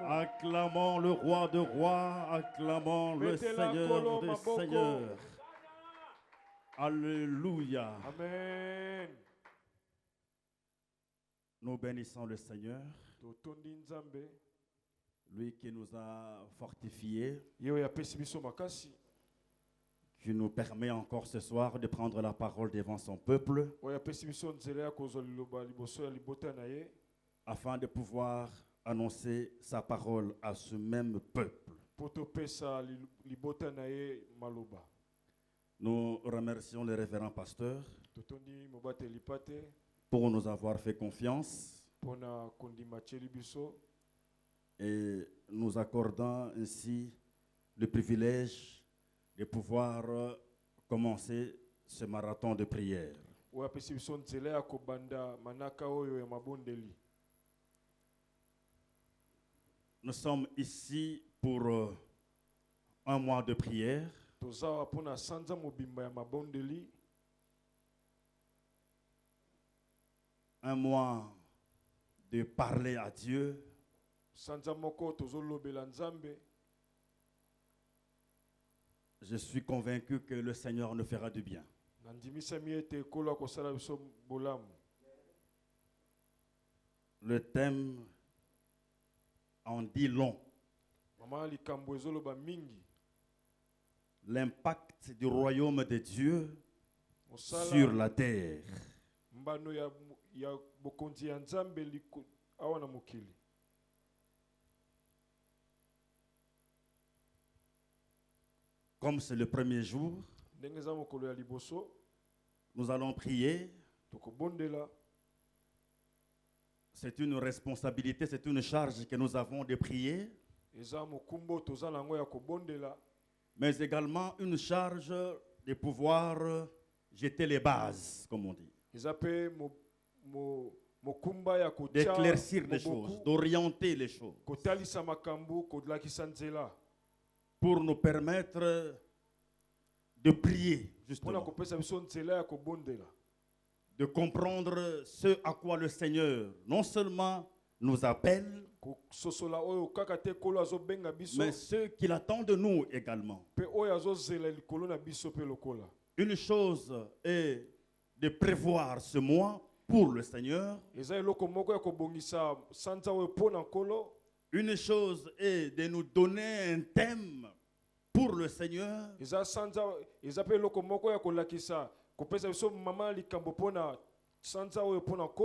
Acclamons le roi de rois, acclamons le Seigneur des seigneurs. Alléluia. Amen. Nous bénissons le Seigneur, lui qui nous a fortifiés, qui nous permet encore ce soir de prendre la parole devant son peuple, afin de pouvoir annoncer sa parole à ce même peuple. Nous remercions le révérend pasteur pour nous avoir fait confiance et nous accordant ainsi le privilège de pouvoir commencer ce marathon de prière. Nous sommes ici pour un mois de prière. Un mois de parler à Dieu. Je suis convaincu que le Seigneur nous fera du bien. Le thème en dit long. L'impact du royaume de Dieu sur la terre. Comme c'est le premier jour, nous allons prier. C'est une responsabilité, c'est une charge que nous avons de prier. Mais également une charge de pouvoir jeter les bases, comme on dit. D'éclaircir les choses, d'orienter les choses. Pour nous permettre de prier, justement. De comprendre ce à quoi le Seigneur non seulement nous appelle, mais ce qu'il attend de nous également. Une chose est de prévoir ce mois pour le Seigneur. Une chose est de nous donner un thème pour le Seigneur.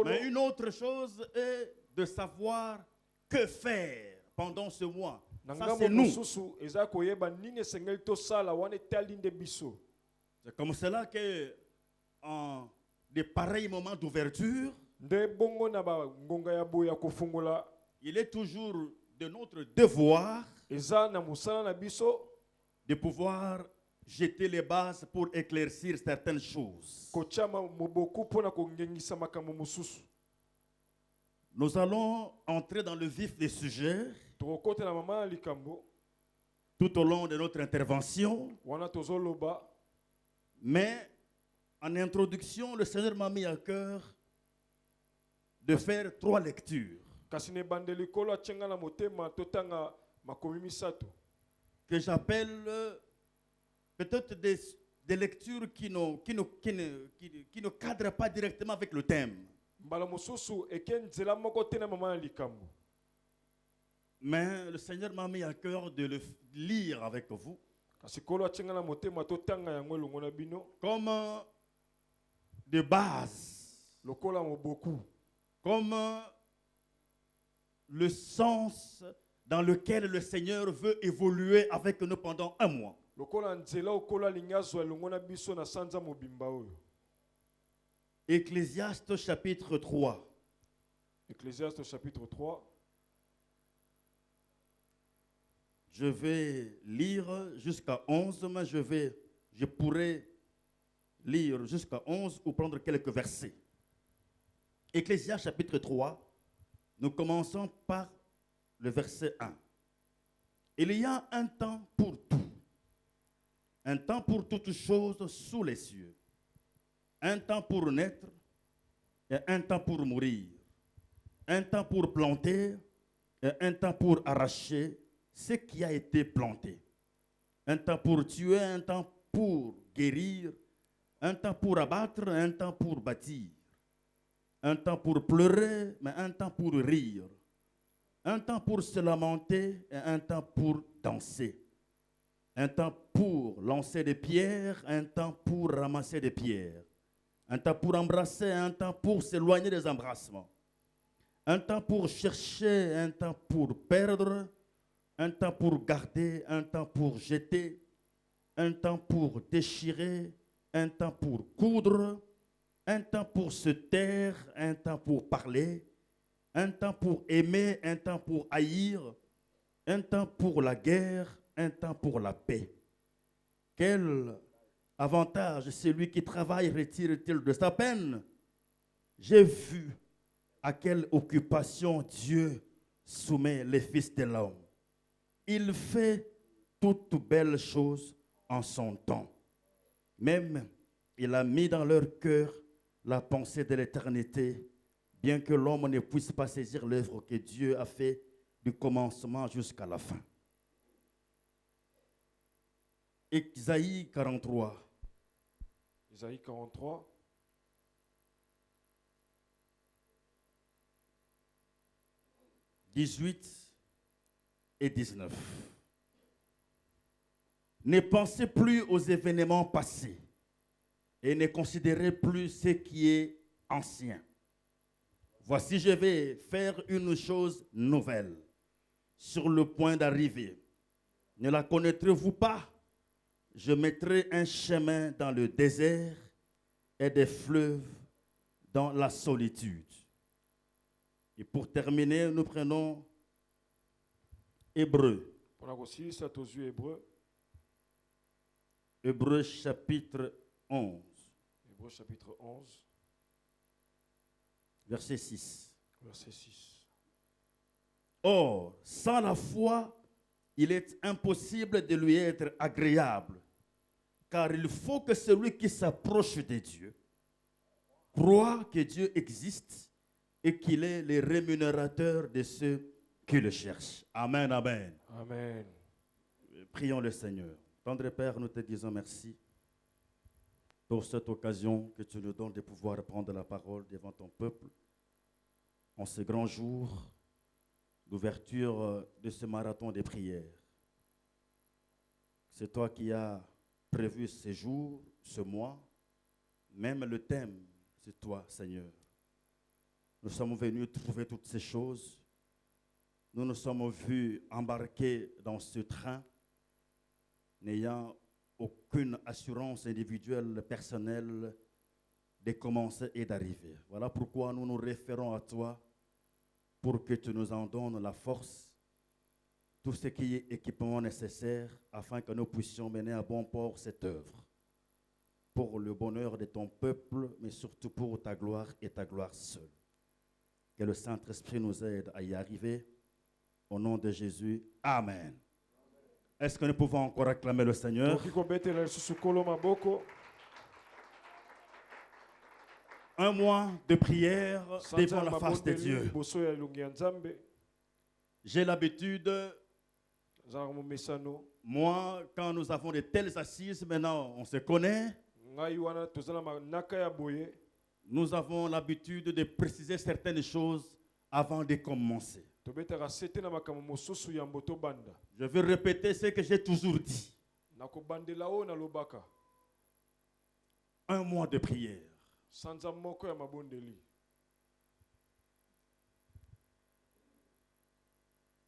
Mais une autre chose est de savoir que faire pendant ce mois. Ça, c'est nous. C'est comme cela que en de pareils moments d'ouverture, il est toujours de notre devoir de pouvoir jeter les bases pour éclaircir certaines choses. Nous allons entrer dans le vif des sujets tout au long de notre intervention. Mais en introduction, le Seigneur m'a mis à cœur de faire 3 lectures que j'appelle peut-être des lectures qui ne cadrent pas directement avec le thème. Mais le Seigneur m'a mis à cœur de le lire avec vous comme de base, comme le sens dans lequel le Seigneur veut évoluer avec nous pendant un mois. Ecclésiaste chapitre 3. Ecclésiaste chapitre 3. Je vais lire jusqu'à 11, mais je pourrais lire jusqu'à 11 ou prendre quelques versets. Ecclésiaste chapitre 3, nous commençons par le verset 1. Il y a un temps pour tout, un temps pour toutes choses sous les cieux, un temps pour naître et un temps pour mourir, un temps pour planter et un temps pour arracher ce qui a été planté. Un temps pour tuer, un temps pour guérir, un temps pour abattre, un temps pour bâtir. Un temps pour pleurer, mais un temps pour rire. Un temps pour se lamenter et un temps pour danser. Un temps pour lancer des pierres, un temps pour ramasser des pierres. Un temps pour embrasser, un temps pour s'éloigner des embrassements. Un temps pour chercher, un temps pour perdre. Un temps pour garder, un temps pour jeter. Un temps pour déchirer, un temps pour coudre. Un temps pour se taire, un temps pour parler. Un temps pour aimer, un temps pour haïr. Un temps pour la guerre, un temps pour la paix. Quel avantage celui qui travaille retire-t-il de sa peine? J'ai vu à quelle occupation Dieu soumet les fils de l'homme. Il fait toutes belles choses en son temps. Même il a mis dans leur cœur la pensée de l'éternité, bien que l'homme ne puisse pas saisir l'œuvre que Dieu a faite du commencement jusqu'à la fin. Isaïe 43. Isaïe 43, 18 et 19. Ne pensez plus aux événements passés et ne considérez plus ce qui est ancien. Voici, je vais faire une chose nouvelle sur le point d'arriver. Ne la connaîtrez-vous pas? Je mettrai un chemin dans le désert et des fleuves dans la solitude. Et pour terminer, nous prenons Hébreux. on a aussi ça aux yeux hébreux, Hébreux chapitre 11, Hébreux chapitre 11, verset 6. verset 6. Or, sans la foi, il est impossible de lui être agréable, car il faut que celui qui s'approche de Dieu croit que Dieu existe et qu'il est le rémunérateur de ceux qui le cherchent. Amen, amen. Amen. Prions le Seigneur. Tendre Père, nous te disons merci pour cette occasion que tu nous donnes de pouvoir prendre la parole devant ton peuple en ce grand jour d'ouverture de ce marathon des prières. C'est toi qui as prévu ces jours, ce mois, même le thème, c'est toi, Seigneur. Nous sommes venus trouver toutes ces choses. Nous nous sommes vus embarquer dans ce train, n'ayant aucune assurance individuelle, personnelle de commencer et d'arriver. Voilà pourquoi nous nous référons à toi pour que tu nous en donnes la force, tout ce qui est équipement nécessaire afin que nous puissions mener à bon port cette œuvre pour le bonheur de ton peuple, mais surtout pour ta gloire et ta gloire seule. Que le Saint-Esprit nous aide à y arriver. Au nom de Jésus, Amen. Est-ce que nous pouvons encore acclamer le Seigneur? Un mois de prière devant la face de Dieu. J'ai l'habitude, moi, quand nous avons de telles assises, maintenant on se connaît, nous avons l'habitude de préciser certaines choses avant de commencer. Je vais répéter ce que j'ai toujours dit. Un mois de prière.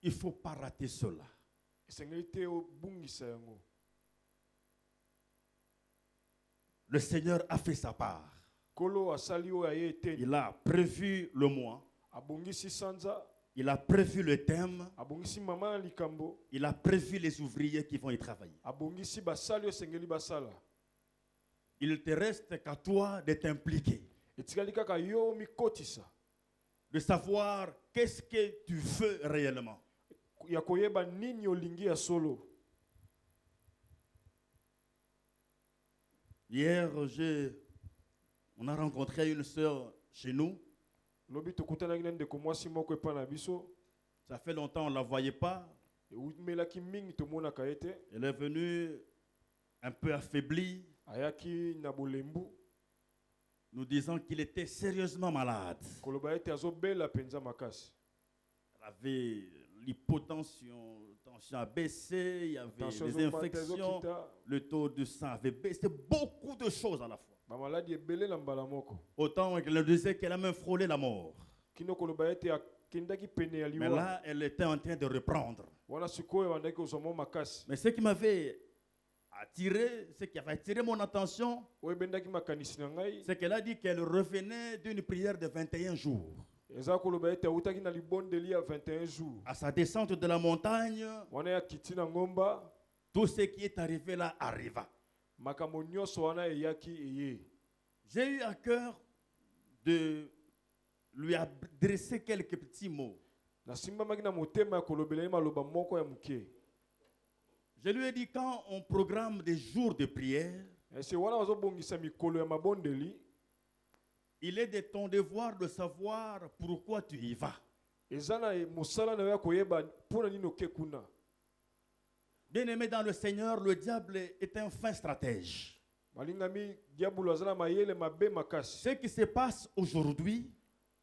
Il ne faut pas rater cela. Le Seigneur a fait sa part. Il a prévu le mois. Il a prévu le thème. Il a prévu les ouvriers qui vont y travailler. Il ne te reste qu'à toi de t'impliquer. De savoir qu'est-ce que tu veux réellement. Hier, on a rencontré une sœur chez nous. Ça fait longtemps on ne la voyait pas. eumelaki mingi tomonaka ye te, Elle est venue un peu affaiblie, ayaki na bolembu, nous disant qu'il était sérieusement malade. koloba ete azobela penza makasi. Elle avait l'hypotension, tension a baissé, il y avait Tension les ezomata, infections, ezokita, le taux de sang avait baissé, beaucoup de choses à la fois. bamaladi ebele na mbala moko. Autant qu'elle disait qu'elle a même frôlé la mort. Kino koloba ete akendaki pene ya Mais liwa. là, elle était en train de reprendre. Wana sikoyo bandaki kozwa mwa makasi. Mais ce qui m'avait attiré, ce qui avait attiré mon attention, Oyo ebendaki makanisi na ngai, c'est qu'elle a dit qu'elle revenait d'une prière de 21 jours. eza koloba ete awutaki na libondeli ya 21 jours. À sa descente de la montagne, Wana ya kiti na ngomba, tout ce qui est arrivé là arriva. makambo nyonso wana eyaki eye. J'ai eu à cœur de lui adresser quelques petits mots. Nasimbamaki na motema ya kolobela ye maloba moko ya muke. Je lui ai dit, quand on programme des jours de prière, Ese wana bazobongisa mikolo ya mabondeli, il est de ton devoir de savoir pourquoi tu y vas. eza na mosala na yo ya koyeba mpona nini oke kuna. Bien-aimé dans le Seigneur, le diable est un fin stratège. Malingami diabolo aza na mayele mabe makasi. Ce qui se passe aujourd'hui,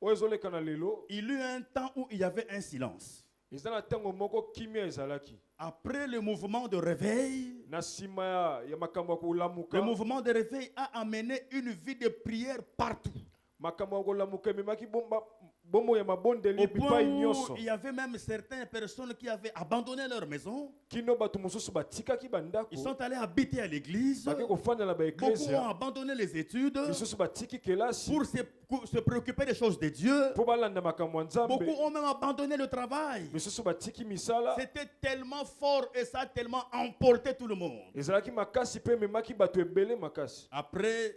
Oyo ezoleka na lelo, il y eut un temps où il y avait un silence. eza na ntango moko kimia ezalaki. Après le mouvement de réveil, Na nsima ya makambo ya kolamuka, le mouvement de réveil a amené une vie de prière partout. makambo ya kolamuka ememaki bombo ya mabondeli Au point bipai où nyonso. il y avait même certaines personnes qui avaient abandonné leur maison. Kino bato mosusu batikaki bandako, Ils sont allés habiter à l'église. bake kofanda na Beaucoup ont baeklesia, abandonné les études misusu batiki kelasi pour se préoccuper des choses de Dieu. mpo balanda makambo ya nzambe, Beaucoup ont même abandonné le travail. misusu batiki misala. C'était tellement fort et ça a tellement emporté tout le monde. Ezalaki makasi mpe ememaki bato ebele makasi. Après,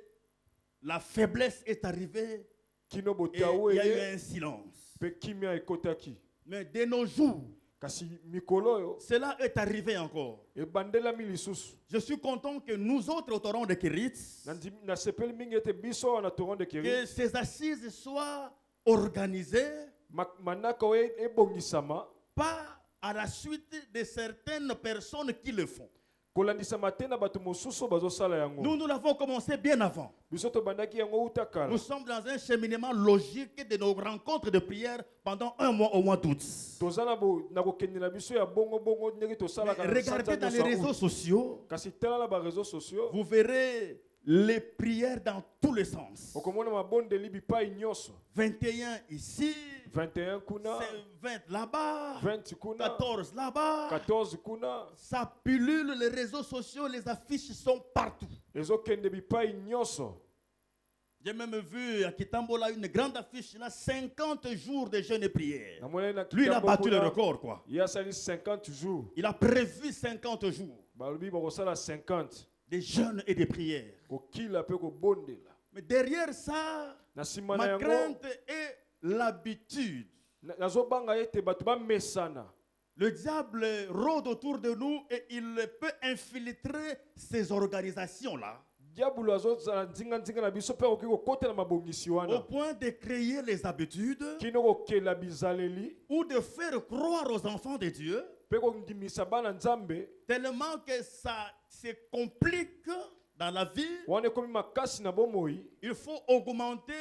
la faiblesse est arrivée Kino et botawe il y a eu eye un silence. mpe kimia ekotaki. Mais de nos jours, Kasi mikolo oyo cela est arrivé encore. ebandelami lisusu. Je suis content que nous autres, au Torrent de Kiritz, Nasepeli mingi ete biso awa na toron de que Keri, ces assises soient organisées manaka oyo ebongisama, pas à la suite de certaines personnes qui le font. kolandisama te na bato mosusu bazosala yango. Nous l'avons commencé bien avant. Biso tobandaki yango uta kala. Nous sommes dans un cheminement logique de nos rencontres de prière pendant un mois au mois d'août. Toza na kokende na biso ya bongo bongo ndenge tosalaka na Regardez dans les réseaux sociaux, kasi tala na bareseau sociaux, vous verrez les prières dans tous les sens. okomona mabondeli bipai nyonso. 21 ici, 21 kuna, 20 là-bas, 20 kuna, 14 là-bas. 14 kuna, Ça pullule les réseaux sociaux, les affiches sont partout. ezokende bipai nyonso. J'ai même vu à Kitambola une grande affiche là, 50 jours de jeûne et prière. Namoni na Lui, il a Kitambo battu le kuna, record, quoi. ye asali 50 jours. Il a prévu 50 jours Balobi bakosala 50. de jeûne et de prière. Kokila pe kobondela. Mais derrière ça, Na nsima na ma yango, crainte est l'habitude. nazobanga ete bato bamesana. Le diable rôde autour de nous et il peut infiltrer ces organisations-là Diabolo azozala nzinga na biso pe okoki kokotela mabongisi au wana. point de créer les habitudes Kino kokela bizaleli ou de faire croire aux enfants de Dieu pe kondimisa bana nzambe tellement que ça se complique dans la vie. wana ekomi makasi na bomoi. Il faut augmenter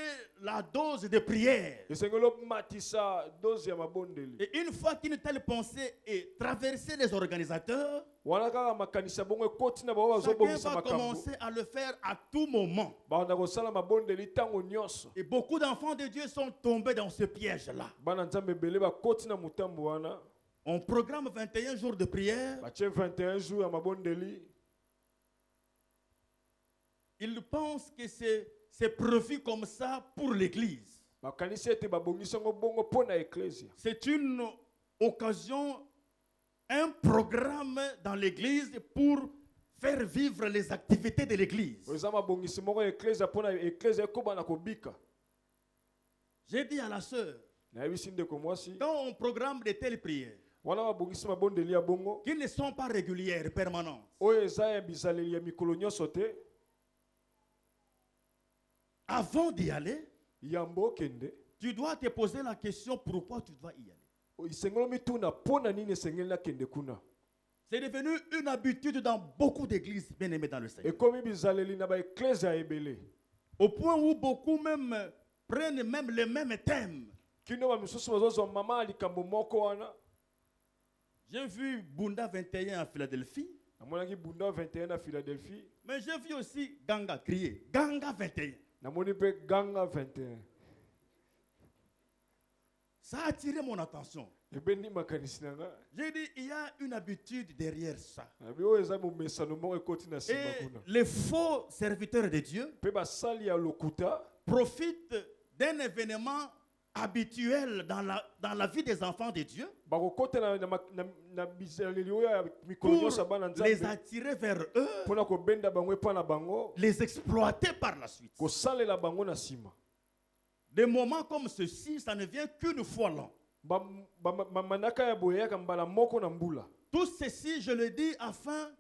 la dose de prière. Esengeli omatisa dose ya mabondeli. Et une fois qu'une telle pensée est traversée les organisateurs, Wana kaka makanisa bongo ekoti na bao chacun bazobongisa va makambo. commencer à le faire à tout moment. Banda kosala mabondeli ntango nyonso. Et beaucoup d'enfants de Dieu sont tombés dans ce piège-là. Bana nzambe ebele bakoti na motambo wana. On programme 21 jours de prière. Batie 21 jours ya mabondeli. Ils pensent que c'est prévu comme ça pour l'Église. Bakanisi ete babongisi yango bongo mpo na eklesia. C'est une occasion, un programme dans l'Église pour faire vivre les activités de l'Église. Eza mabongisi moko ya eklesia mpo na eklesia ekoba na kobika. J'ai dit à la sœur, Nayebisi ndeko mwasi, quand on programme de telles prières, wana babongisi mabondeli ya bongo, qui ne sont pas régulières, permanentes, oyo eza ya bizaleli ya mikolo nyonso te, avant d'y aller, yambo okende, tu dois te poser la question pourquoi tu dois y aller. isengelo mituna pona nini esengeli nakende kuna. C'est devenu une habitude dans beaucoup d'églises bien aimées dans le Seigneur. Ekomi bizaleli na ba ecclesia ebele. Au point où beaucoup même prennent même le même thème. Kino ba misusu bazozo mama likambo moko wana. J'ai vu Bunda 21 à Philadelphie. Namonaki Bunda 21 à Philadelphie. Mais j'ai vu aussi Ganga crier. Ganga 21. Namoni pe Ganga 21. Ça a attiré mon attention. Ebeni makanisi nanga. J'ai dit, il y a une habitude derrière ça. Abio eza mo mesano mo ekoti na sima Et kuna. les faux serviteurs de Dieu Pe ba sali ya lokuta profitent d'un événement habituel dans la vie des enfants de Dieu bakokota na bizaleli oyo ya mikolo pour nyonso bana les nzambe attirer vers eux, mpona kobenda bango epa na bango les exploiter par la suite. kosalela bango na nsima. Des moments comme ceci, ça ne vient qu'une fois l'an. Manaka ya boye yaka mbala moko na mbula. Tout ceci, je le dis afin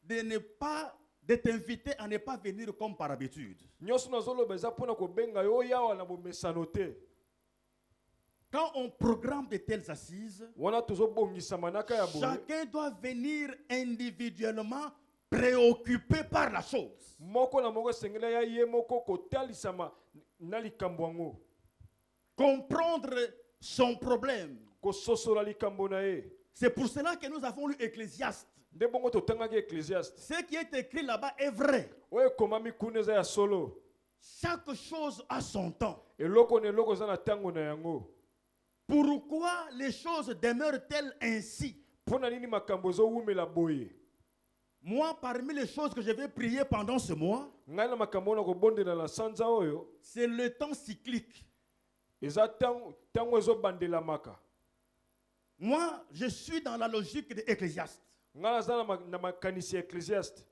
de t'inviter à ne pas venir comme par habitude. Nyonso nazoloba eza mpona kobenga yo yawa na bomesano te. Quand on programme de telles assises, Wana tozobongisa manaka ya boye. chacun doit venir individuellement préoccupé par la chose. Moko na moko esengeli ya ye moko kotalisama na likambo yango. Comprendre son problème. Kososola likambo na ye. C'est pour cela que nous avons lu Ecclésiaste. Nde bongo totangaki Ecclésiaste. Ce qui est écrit là-bas est vrai. Oyo ekomami kuna eza ya solo. Chaque chose a son temps. Eloko na eloko eza na ntango na yango. Pourquoi les choses demeurent-elles ainsi? Mpona nini makambo ezowumela boye? Moi, parmi les choses que je vais prier pendant ce mois, Ngai na makambo na kobondela na sanza oyo c'est le temps cyclique. eza ntango ezobandelamaka. Moi, je suis dans la logique de Ecclésiaste. Ngai naza na makanisi ya Ecclésiaste.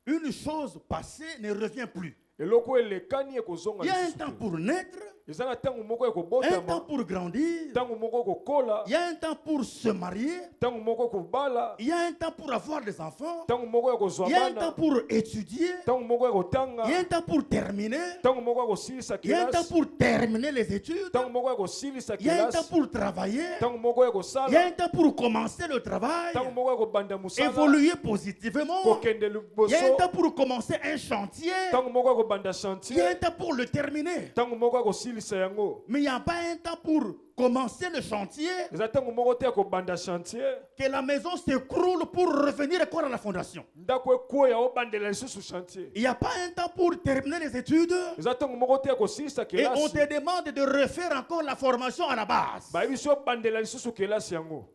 Une chose passée ne revient plus. Eloko elekani ekozonga Il y a un lisusu temps te. pour naître, Eza na ntango moko ya un temps kobotama, pour grandir, ntango moko kokola, il y a un temps pour se marier, ntango moko kobala, il y a un temps pour avoir des enfants, ntango moko ya kozwa il y a un temps bana, pour étudier, ntango moko ya kotanga, il y a un temps pour terminer, ntango moko ya kosilisa il y a un temps kelasi, pour terminer les études, ntango moko ya kosilisa il y a un temps kelasi, pour travailler, ntango moko ya il y a kosala, un temps pour commencer le travail, ntango moko ya kobanda mosala, évoluer positivement, kokende il y a un liboso, temps pour commencer un chantier, ntango moko ya kobanda il y a chantier, un temps pour le terminer. ntango moko ya kosilisa yango. Mais il n'y a pas un temps pour commencer le chantier, Eza ntango moko te ya kobanda chantier, que la maison s'écroule pour revenir encore à la fondation. ndako ekweya obandela lisusu chantier. Il n'y a pas un temps pour terminer les études Eza ntango moko te ya kosilisa et on kelasi, te demande de refaire encore la formation à la base. bayebi so obandela lisusu kelasi yango.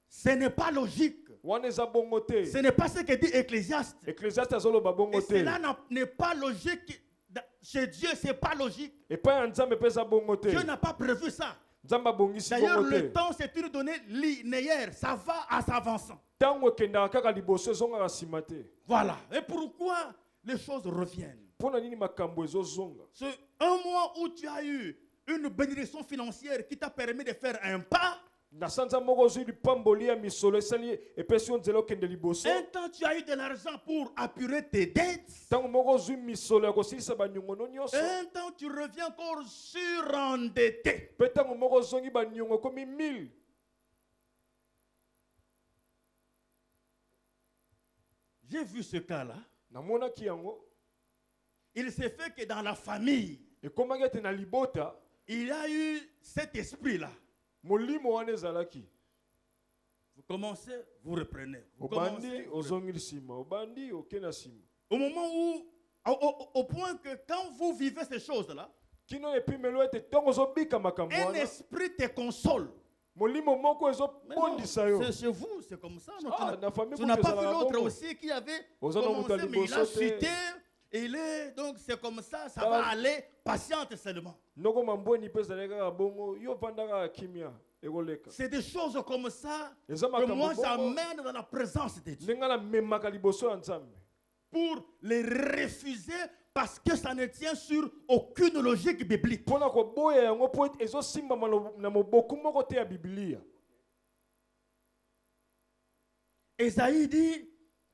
Ce n'est pas logique. Wana eza bongo te. Ce n'est pas ce que dit Ecclésiaste. Ecclésiaste azoloba bongo Et te. cela n'est pas logique. Chez Dieu, ce n'est pas logique. Epai ya nzambe mpe eza bongo te. Dieu n'a pas prévu ça. Nzambe abongisi D'ailleurs, bongo te. le temps, c'est une donnée linéaire. Ça va à s'avançant. Ntango ekendaka kaka liboso ezongaka nsima te. Voilà. Et pourquoi les choses reviennent? Mpona nini makambo ezozonga? C'est un mois où tu as eu une bénédiction financière qui t'a permis de faire un pas. Na sanza moko ozwi lipamboli ya misolo esali epesi yo nzela okende liboso. Un temps, tu as eu de l'argent pour apurer tes dettes. Ntango moko ozwi misolo ya kosilisa baniongono nyonso. Un temps, tu reviens encore surendetté. Mpe ntango moko ozongi baniongo ekomi 1000. J'ai vu ce cas-là. Namonaki yango. Il s'est fait que dans la famille, Ekomaki ete na libota il y a eu cet esprit-là. molimo wana ezalaki. Vous commencez, vous reprenez. Vous Obandi commencez, vous reprenez. ozongi nsima, obandi oke na nsima. Au moment où, au point que quand vous vivez ces choses-là, Kino epimelo ete ntango ozobika makambo un wana, esprit te console. molimo moko Mais non, ezobondisa yo. c'est chez vous, c'est comme ça. Non, Ah, na famille tu n'as pas kutu vu ezalaka l'autre bongo. aussi qui avait Oza na moto ya commencé, mais il a liboso te. chuté. Il est, donc c'est comme ça Ah. va aller, patiente seulement. Noko mambweni mpe ezalaki kaka bongo, yo vanda kaka kimia ekoleka. C'est des choses comme ça Eza que makambo moi bongo, j'amène dans la présence de Dieu ndenge namemaka liboso ya Nzambe. pour les refuser parce que ça ne tient sur aucune logique biblique. Mpona koboya yango mpo ezosimbama na moboku moko te ya Biblia. Esaïe dit,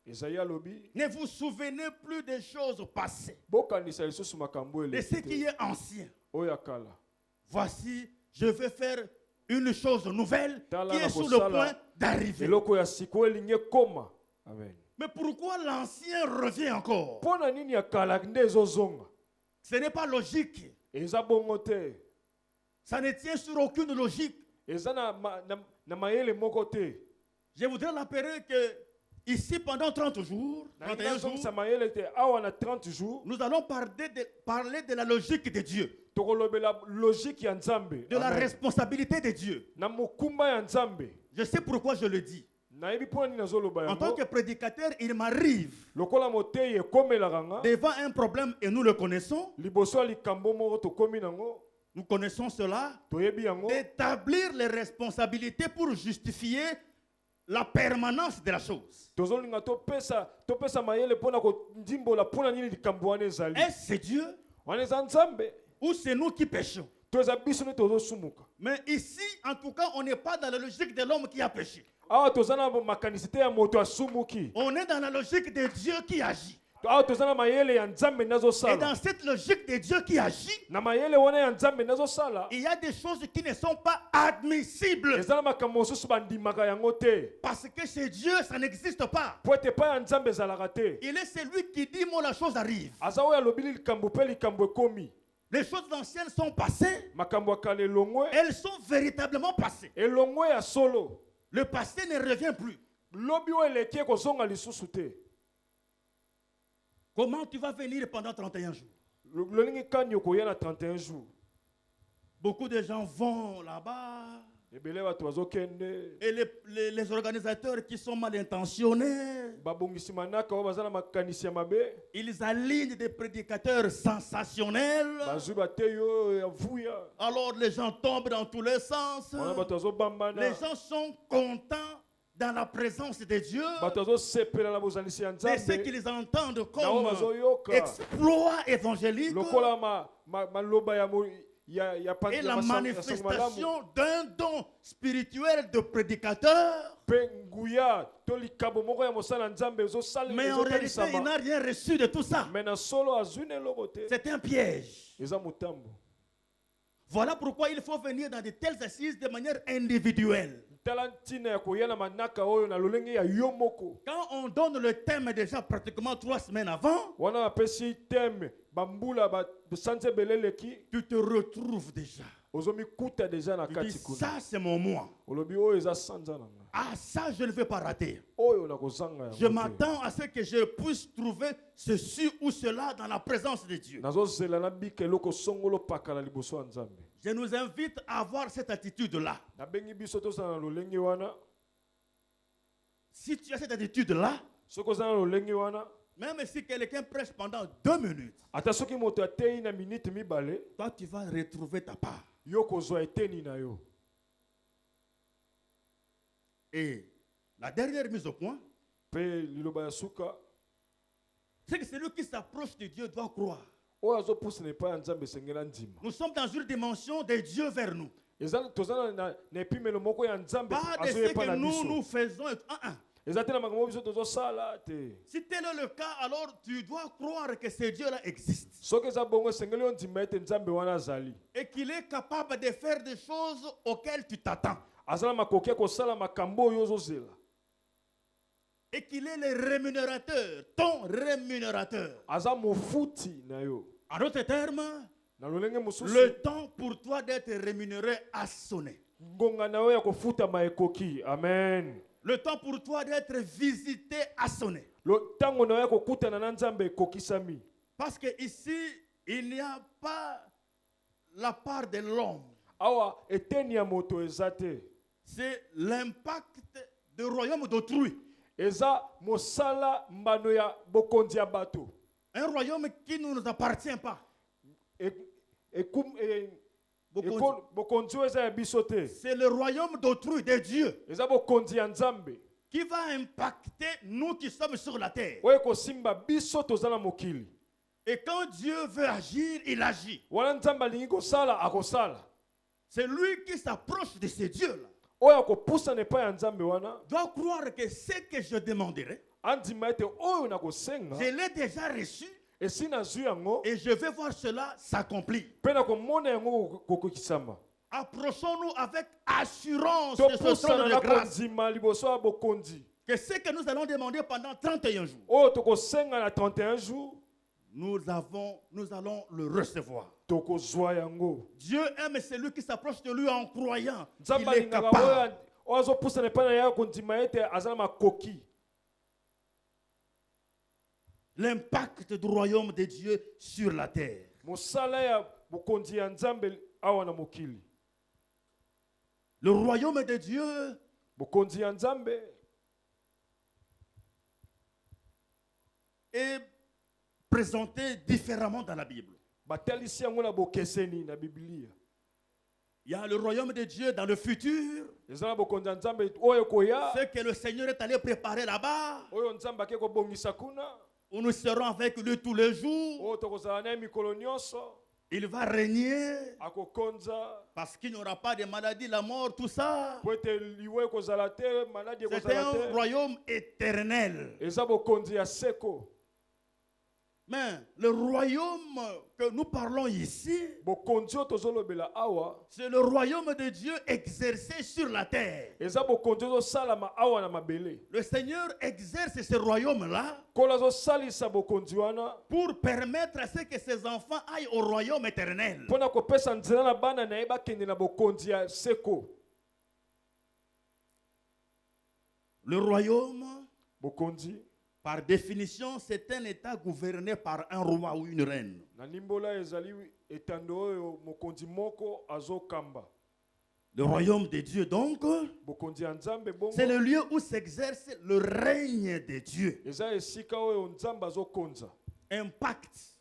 Esaïe alobi, ne vous souvenez plus des choses passées, bokanisa lisusu makambo de ce qui eleki te est ancien. oyo ya kala. Voici, je vais faire une chose nouvelle Tala qui na est sur le kosala point d'arriver. eloko ya sikoyo elingi ekoma. Amen. Mais pourquoi l'ancien revient encore? Mpo na nini ya kala nde ezozonga? Ce n'est pas logique. Eza bongo te. Ça ne tient sur aucune logique. Eza na mayele moko te. Je voudrais l'appeler que ici pendant 30 jours, 31 jours, Sa mayele te awa na 30 jours. nous allons parler de la logique de Dieu, Tokolobela logique ya Nzambe. de la Amen. responsabilité de Dieu. Na mokumba ya Nzambe. Je sais pourquoi je le dis. Nayebi mpo nini nazoloba En tant yango. que prédicateur, il m'arrive Lokola motei ekomelaka nga. devant un problème et nous le connaissons, Liboso ya likambo moko tokomi nango. nous connaissons cela, Toyebi yango. d'établir les responsabilités pour justifier la permanence de la chose. Tozolinga topesa mayele mpona kondimbola mpona nini likambo wana ezali. Est-ce c'est Dieu Wana eza Nzambe. ou c'est nous qui péchons? To eza biso nde tozosumuka. Mais ici, en tout cas, on n'est pas dans la logique de l'homme qui a péché. Awa toza na makanisi te ya moto asumuki. On est dans la logique de Dieu qui agit. Awa toza na mayele ya Nzambe Et nazosala. dans cette logique de Dieu qui agit, Na mayele wana ya Nzambe nazosala. il y a des choses qui ne sont pas admissibles. Eza na makambo mosusu bandimaka yango te. Parce que chez Dieu, ça n'existe pas. Po ete epai ya Nzambe ezalaka te. Il est celui qui dit, moi, la chose arrive. Aza oyo alobili likambo mpe likambo ekomi. Les choses anciennes sont passées. Makambo ya kala elongwe. Elles sont véritablement passées. Elongwe ya solo. Le passé ne revient plus. Lobi oyo eleki ekozonga lisusu te. Comment tu vas venir pendant 31 jours? Lolingi kani okoya na 31 jours. Beaucoup de gens vont là-bas. Ebele bato bazokende. Et les organisateurs qui sont mal intentionnés, Babongisi manaka oyo baza na makanisi ya mabe. ils alignent des prédicateurs sensationnels. Bazwi bateyi oyo ya vuya. Alors les gens tombent dans tous les sens. Wana bato bazobambana. Les gens sont contents dans la présence de Dieu. Bato bazosepela na bozalisi ya C'est ce Nzambe. qu'ils entendent Nao comme bazoyoka. exploit évangélique Lokola maloba ya et la ya manifestation d'un don spirituel de prédicateur. Pe nguya to likambo moko ya mosala Nzambe ezosala Mais en réalité, il ezotalisama. n'a rien reçu de tout ça. Mais na solo azwi na eloko te. C'est un piège. Eza motambo. Voilà pourquoi il faut venir dans de telles assises de manière individuelle. Tala ntina ya koya na manaka oyo na lolenge ya yo moko. Quand on donne le thème déjà pratiquement 3 semaines avant, Wana apesi thème bambula ba sanze beleleki. tu te retrouves déjà. Ozomi kuta déjà na Tu dis, kati kuna. ça c'est mon moi. Olobi oyo eza sanza na nga. Ah, ça je ne vais pas rater. Oyo na kozanga ya. Je m'attends à ce que je puisse trouver ceci ou cela dans la présence de Dieu. Nazozela na bika eloko songolo pakala liboso ya Nzambe. Je nous invite à avoir cette attitude-là. Nabengi biso tosala na lolenge wana. Si tu as cette attitude-là, Soki oza na lolenge wana. même si quelqu'un prêche pendant 2 minutes, Ata soki moto ateyi na minute mibale. toi tu vas retrouver ta part. Yo kozwa eteni na yo. Et la dernière mise au point, Pe liloba ya suka. c'est que celui qui s'approche de Dieu doit croire. Oyo azopusa na epai ya Nzambe esengela ndima. Nous sommes dans une dimension de Dieu vers nous. Toza na epimelo moko ya Nzambe Pas de ce azoyepa que na nous biso. faisons. Eza te na makambo biso tozosala te. Si tel est le cas, alors tu dois croire que ce Dieu-là existe. Soki eza bongo esengeli yo ndima ete Nzambe wana azali. Et qu'il est capable de faire des choses auxquelles tu t'attends. Aza na makoki ya kosala makambo oyo ozozela. Et qu'il est le rémunérateur, ton rémunérateur. Aza mofuti na yo. En d'autres termes, Na lolenge mosusu. le temps pour toi d'être rémunéré a sonné. Ngonga na yo ya kofutama ekoki. Amen. Le temps pour toi d'être visité a sonné. Tango na yo ya kokutana na Nzambe ekokisami. Parce que ici, il n'y a pas la part de l'homme. Awa eteni ya moto eza te. C'est l'impact du royaume d'autrui. Eza mosala mbano ya bokonzi ya bato. Un royaume qui ne nous appartient pas. Bokonzi oyo eza ya biso te. C'est le royaume d'autrui, de Dieu, Eza bokonzi ya Nzambe. qui va impacter nous qui sommes sur la terre. Oyo kosimba biso toza na mokili. Et quand Dieu veut agir, il agit. Wana Nzambe alingi kosala akosala. C'est lui qui s'approche de ce Dieu-là. Oyo akopusa na epai ya Nzambe wana. Doit croire que ce que je demanderai, Andima ete oyo nakosenga. je l'ai déjà reçu Esi nazwi yango. et je vais voir cela s'accomplir. Mpe na komona yango kokokisama. approchons-nous avec assurance de ce topusana trône na de grâce. kondima liboso ya bokonzi Que ce que nous allons demander pendant 31 jours, oyo tokosenga na 31 jours nous allons le recevoir. tokozwa yango. Dieu aime celui qui s'approche de lui en croyant Nzambe qu'il est alingaka capable. oyo azopusana epai na ye ya kondima ete aza na makoki. L'impact du royaume de Dieu sur la terre. mosala ya bokonzi ya Nzambe awa na mokili. Le royaume de Dieu bokonzi ya Nzambe est présenté différemment dans la Bible. batalisi yango na bokeseni na Biblia. Il y a le royaume de Dieu dans le futur, eza na bokonzi ya Nzambe oyo koya ce que le Seigneur est allé préparer là-bas, oyo Nzambe ake kobongisa kuna où nous serons avec lui tous les jours. oyo tokozala na ye mikolo nyonso Il va régner akokonza parce qu'il n'y aura pas de maladie, la mort, tout ça. po ete liwe ekozala te maladi C'est ekozala un te. royaume éternel. eza bokonzi ya seko. Mais le royaume que nous parlons ici, bokonzi oyo tozolobela awa c'est le royaume de Dieu exercé sur la terre. eza bokonzi ozosalama awa na mabele. Le Seigneur exerce ce royaume-là nkolo azosalisa bokonzi wana pour permettre à ce que ses enfants aillent au royaume éternel. mpona kopesa nzela na bana na ye bakende na bokonzi ya seko. Le royaume, bokonzi par définition, c'est un État gouverné par un roi ou une reine. na limbola ezali etando oyo mokonzi moko azokamba. Le royaume de Dieu, donc, bokonzi ya Nzambe bongo c'est le lieu où s'exerce le règne de Dieu. eza esika oyo Nzambe azokonza. Impact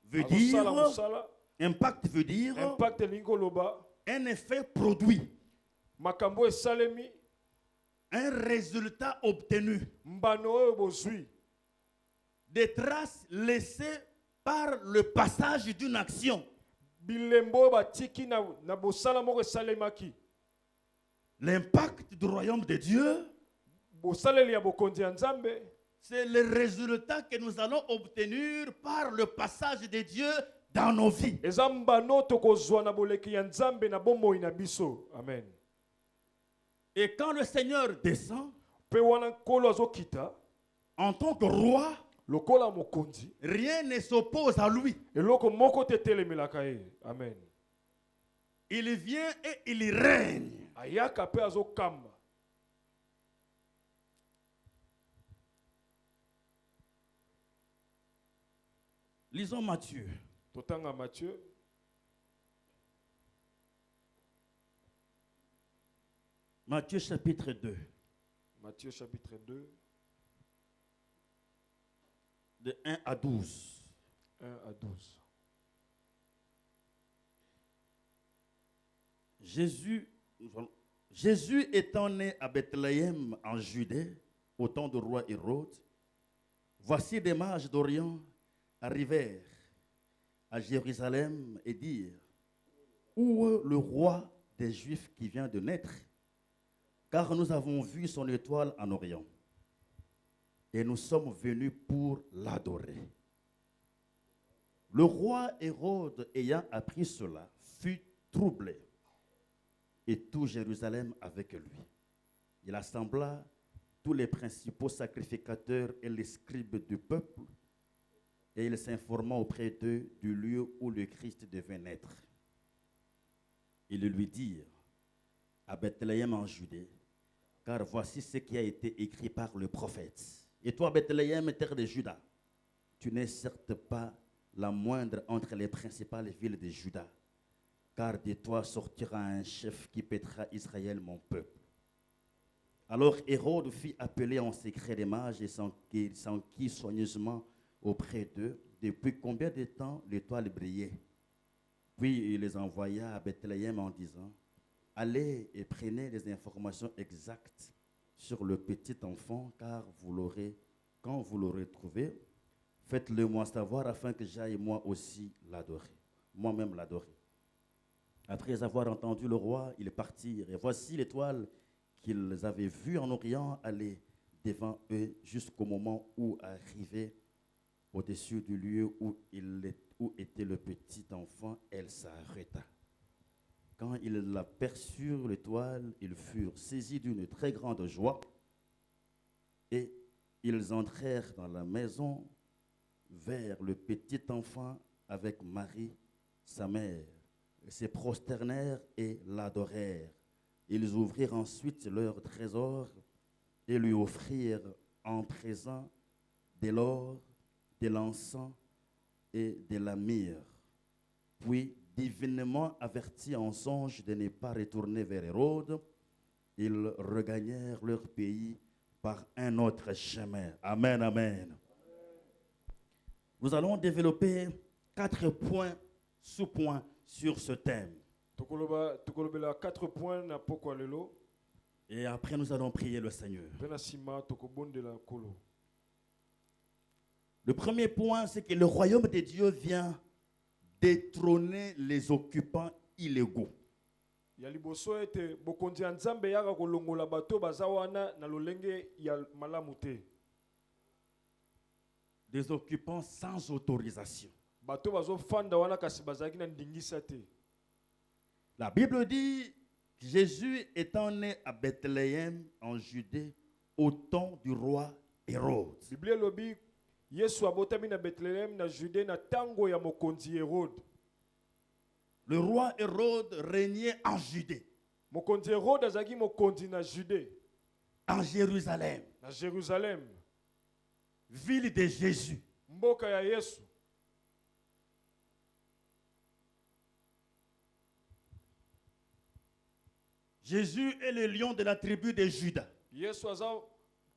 veut azosala dire, mosala. impact veut dire impact elingi koloba un effet produit, makambo esalemi un résultat obtenu, mbano oyo bozwi des traces laissées par le passage d'une action. bilembo oyo batiki na bosala moko esalemaki. L'impact du royaume de Dieu, bosaleli ya bokonzi ya Nzambe c'est le résultat que nous allons obtenir par le passage de Dieu dans nos vies. eza mbano tokozwa na boleki ya Nzambe na bomoi na biso. Amen. Et quand le Seigneur descend, mpe wana nkolo azokita en tant que roi, lokola mokonzi rien ne s'oppose à lui. eloko moko te etelemelaka ye. Amen. Il vient et il règne. ayaka mpe azokamba. Lisons Matthieu. totanga Matthieu Matthieu chapitre 2, Matthieu chapitre 2 de 1 à 12. 1 à 12. Jésus étant né à Bethléem en Judée, au temps du roi Hérode, voici des mages d'Orient arrivèrent à Jérusalem et dirent: où est le roi des Juifs qui vient de naître? Car nous avons vu son étoile en Orient et nous sommes venus pour l'adorer. Le roi Hérode, ayant appris cela, fut troublé, et tout Jérusalem avec lui. Il assembla tous les principaux sacrificateurs et les scribes du peuple, et il s'informa auprès d'eux du lieu où le Christ devait naître. Ils lui dirent: à Bethléem en Judée, car voici ce qui a été écrit par le prophète. Et toi, Bethléem, terre de Juda, tu n'es certes pas la moindre entre les principales villes de Juda, car de toi sortira un chef qui paîtra Israël, mon peuple. Alors Hérode fit appeler en secret les mages et s'enquit soigneusement auprès d'eux depuis combien de temps l'étoile brillait. Puis il les envoya à Bethléem en disant: allez et prenez les informations exactes sur le petit enfant, car vous l'aurez, quand vous l'aurez trouvé, faites-le moi savoir afin que j'aille moi aussi l'adorer, moi-même l'adorer. Après avoir entendu le roi, ils partirent, et voici l'étoile qu'ils avaient vue en Orient aller devant eux jusqu'au moment où arrivait au-dessus du lieu où était le petit enfant, elle s'arrêta. Quand ils aperçurent l'étoile, ils furent saisis d'une très grande joie et ils entrèrent dans la maison vers le petit enfant avec Marie, sa mère. Ils se prosternèrent et l'adorèrent. Ils ouvrirent ensuite leur trésor et lui offrirent en présent de l'or, de l'encens et de la myrrhe. Puis, divinement avertis en songe de ne pas retourner vers Hérode, ils regagnèrent leur pays par un autre chemin. Amen, amen. Nous allons développer 4 points, sous-points sur ce thème. Tokolobela 4 points na pokwa lelo. Et après, nous allons prier le Seigneur. Pena sima tokobondela kolo. Le premier point, c'est que le royaume de Dieu vient détrôner les occupants illégaux. Ya liboso ete bokonzi ya Nzambe yaka kolongola bato baza wana na lolenge ya malamu te. Des occupants sans autorisation. Bato bazo fanda wana kasi bazaki na ndingisa te. La Bible dit que Jésus étant né à Bethléem en Judée au temps du roi Hérode. Biblia lobi Yesu abotami na Bethlehem na Judée na tango ya mokonzi Hérode. Le roi Hérode régnait en Judée, Mokonzi Hérode azaki mokonzi na Judée, en Jérusalem, na Jérusalem, ville de Jésus. mboka ya Yesu. Jésus est le lion de la tribu de Juda, Yesu aza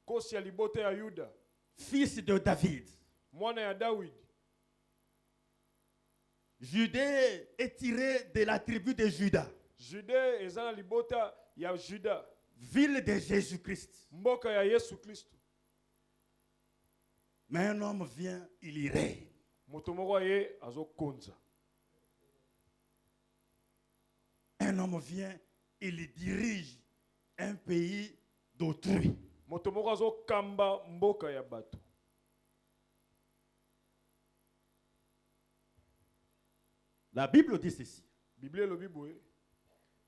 kosi ya libote ya Yuda, fils de David. mwana ya David. Judée est tiré de la tribu de Juda, Judée eza na libota ya Juda, ville de Jésus-Christ. mboka ya Yesu Kristo. Mais un homme vient, il y règne. Moto moko ye azo konza. Un homme vient, il dirige un pays d'autrui. Moto moko azo kamba mboka ya bato. La Bible dit ceci. Biblia lobi boye,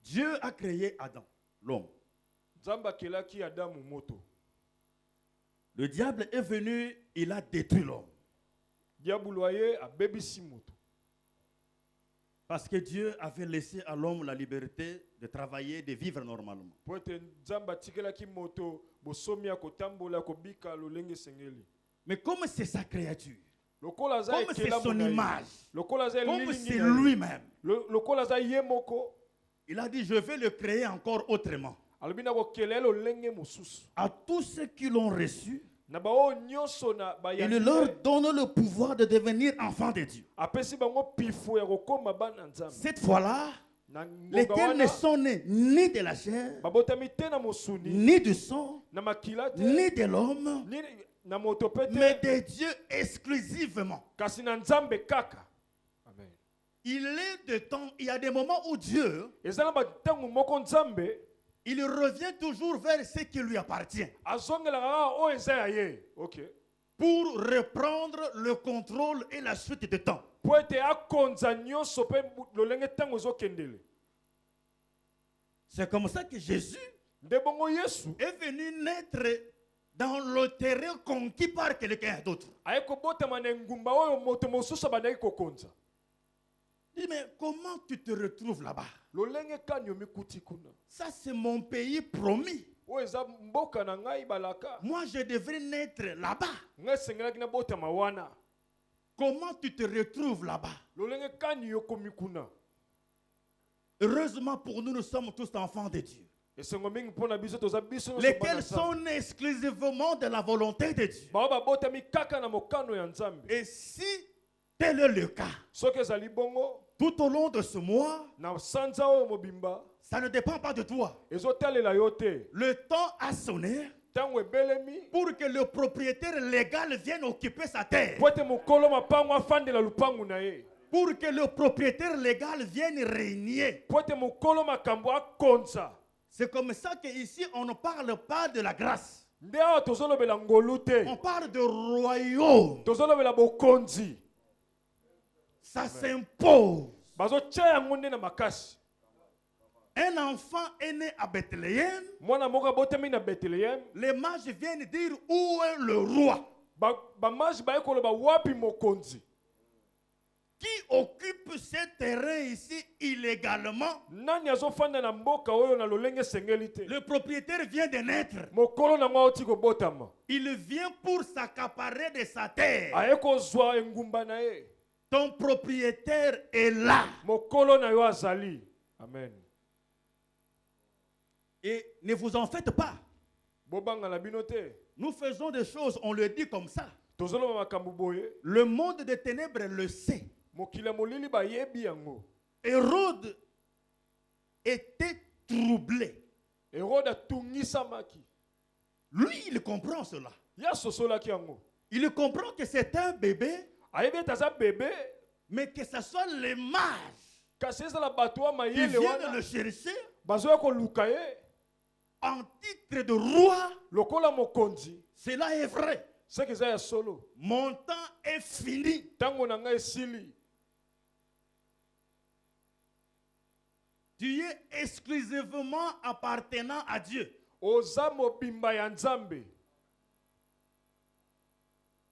Dieu a créé Adam, l'homme. Nzambe akelaki Adamu moto. Le diable est venu, il a détruit l'homme. Diabolo ye abebisi moto. Parce que Dieu avait laissé à l'homme la liberté de travailler, de vivre normalement. Po ete Nzambe atikelaki moto bosomi ya kotambola kobika lolenge sengeli. Mais comme c'est sa créature, Lokola za comme c'est ekela son mona ye. image, Lokola za comme elilingi c'est na ye. lui-même, Lokola za ye moko. il a dit, je vais le créer encore autrement. Alobi na kokela lolenge mosusu. À tous ceux qui l'ont reçu, Na bao nyonso na il bayani. leur donne le pouvoir de devenir enfants de Dieu. Apesi bango pifu ya kokoma bana Nzambe. Cette fois-là, Na ngonga lesquels ne wana sont nés ni de la chair, babotami te na mosuni, ni du sang, na makila te, ni de l'homme, ni na moto pe mais te, de Dieu exclusivement. kasi na Nzambe kaka. Amen. Il est de temps, il y a des moments où Dieu, Ezala batangu moko Nzambe il revient toujours vers ce qui lui appartient azongela kaka o eza ya ye. OK. pour reprendre le contrôle et la suite de temps. Po ete akonza nyonso pe lolenge tango ezokendele. C'est comme ça que Jésus Nde bongo Yesu est venu naître dans le terrain conquis par quelqu'un d'autre. aye kobotama na ngumba oyo moto mosusu abandaki kokonza. Il dit, mais comment tu te retrouves là-bas? Lolenge kani omikuti kuna. Ça, c'est mon pays promis. O eza mboka na ngai balaka. Moi, je devrais naître là-bas. Ngai sengelaki na botama wana. Comment tu te retrouves là-bas? Lolenge kani yokomi kuna. Heureusement pour nous, nous sommes tous enfants de Dieu. Esengo mingi mpona biso toza biso nyonso Lesquels bana Nzambe. sont nés exclusivement de la volonté de Dieu. Bao babotami kaka na mokano ya Nzambe. Et si tel est le cas, Soki ezali bongo tout au long de ce mois, na sanza oyo mobimba ça ne dépend pas de toi. ezotalela yo te. Le temps a sonné Ntango ebelemi pour que le propriétaire légal vienne occuper sa terre. po ete mokolo mapango afandela lupangu na ye. Pour que le propriétaire légal vienne régner. Po ete mokolo makambo akonza. C'est comme ça qu'ici, on ne parle pas de la grâce. Nde awa tozolobela ngolu te. On parle de royaume. Tozolobela bokonzi. Ça s'impose. Bazotia yango nde na makasi. Un enfant est né à Bethléem. mwana moko abotami na Bethléem. Les mages viennent dire où est le roi. Bamaji baye koloba wapi mokonzi. Qui occupe ce terrain ici illégalement? Nani azofanda na mboka oyo na lolenge sengeli te. Le propriétaire vient de naître. Mokolo na ngwa oti kobotama. Il vient pour s'accaparer de sa terre. Aye kozwa engumba na ye. Ton propriétaire est là. Mokolo na yo azali. Amen. Et ne vous en faites pas. Bobanga na bino te. Nous faisons des choses, on le dit comme ça. Tozolo makambo boye. Le monde des ténèbres le sait. Mokila molili ba yebi yango. Hérode était troublé. Hérode atungisamaki. Lui, il comprend cela. Ya sosolaki yango. Il comprend que c'est un bébé, Ayebi taza bébé. mais que ce soit les mages Kasi ezala bato wa qui mayele viennent wana. le chercher Bazoya koluka ye. en titre de roi. Lokola mokonzi. Cela est vrai. C'est que ça ya solo. Mon temps est fini. Tango na nga esili. Tu es exclusivement appartenant à Dieu. Oza mobimba ya Nzambe.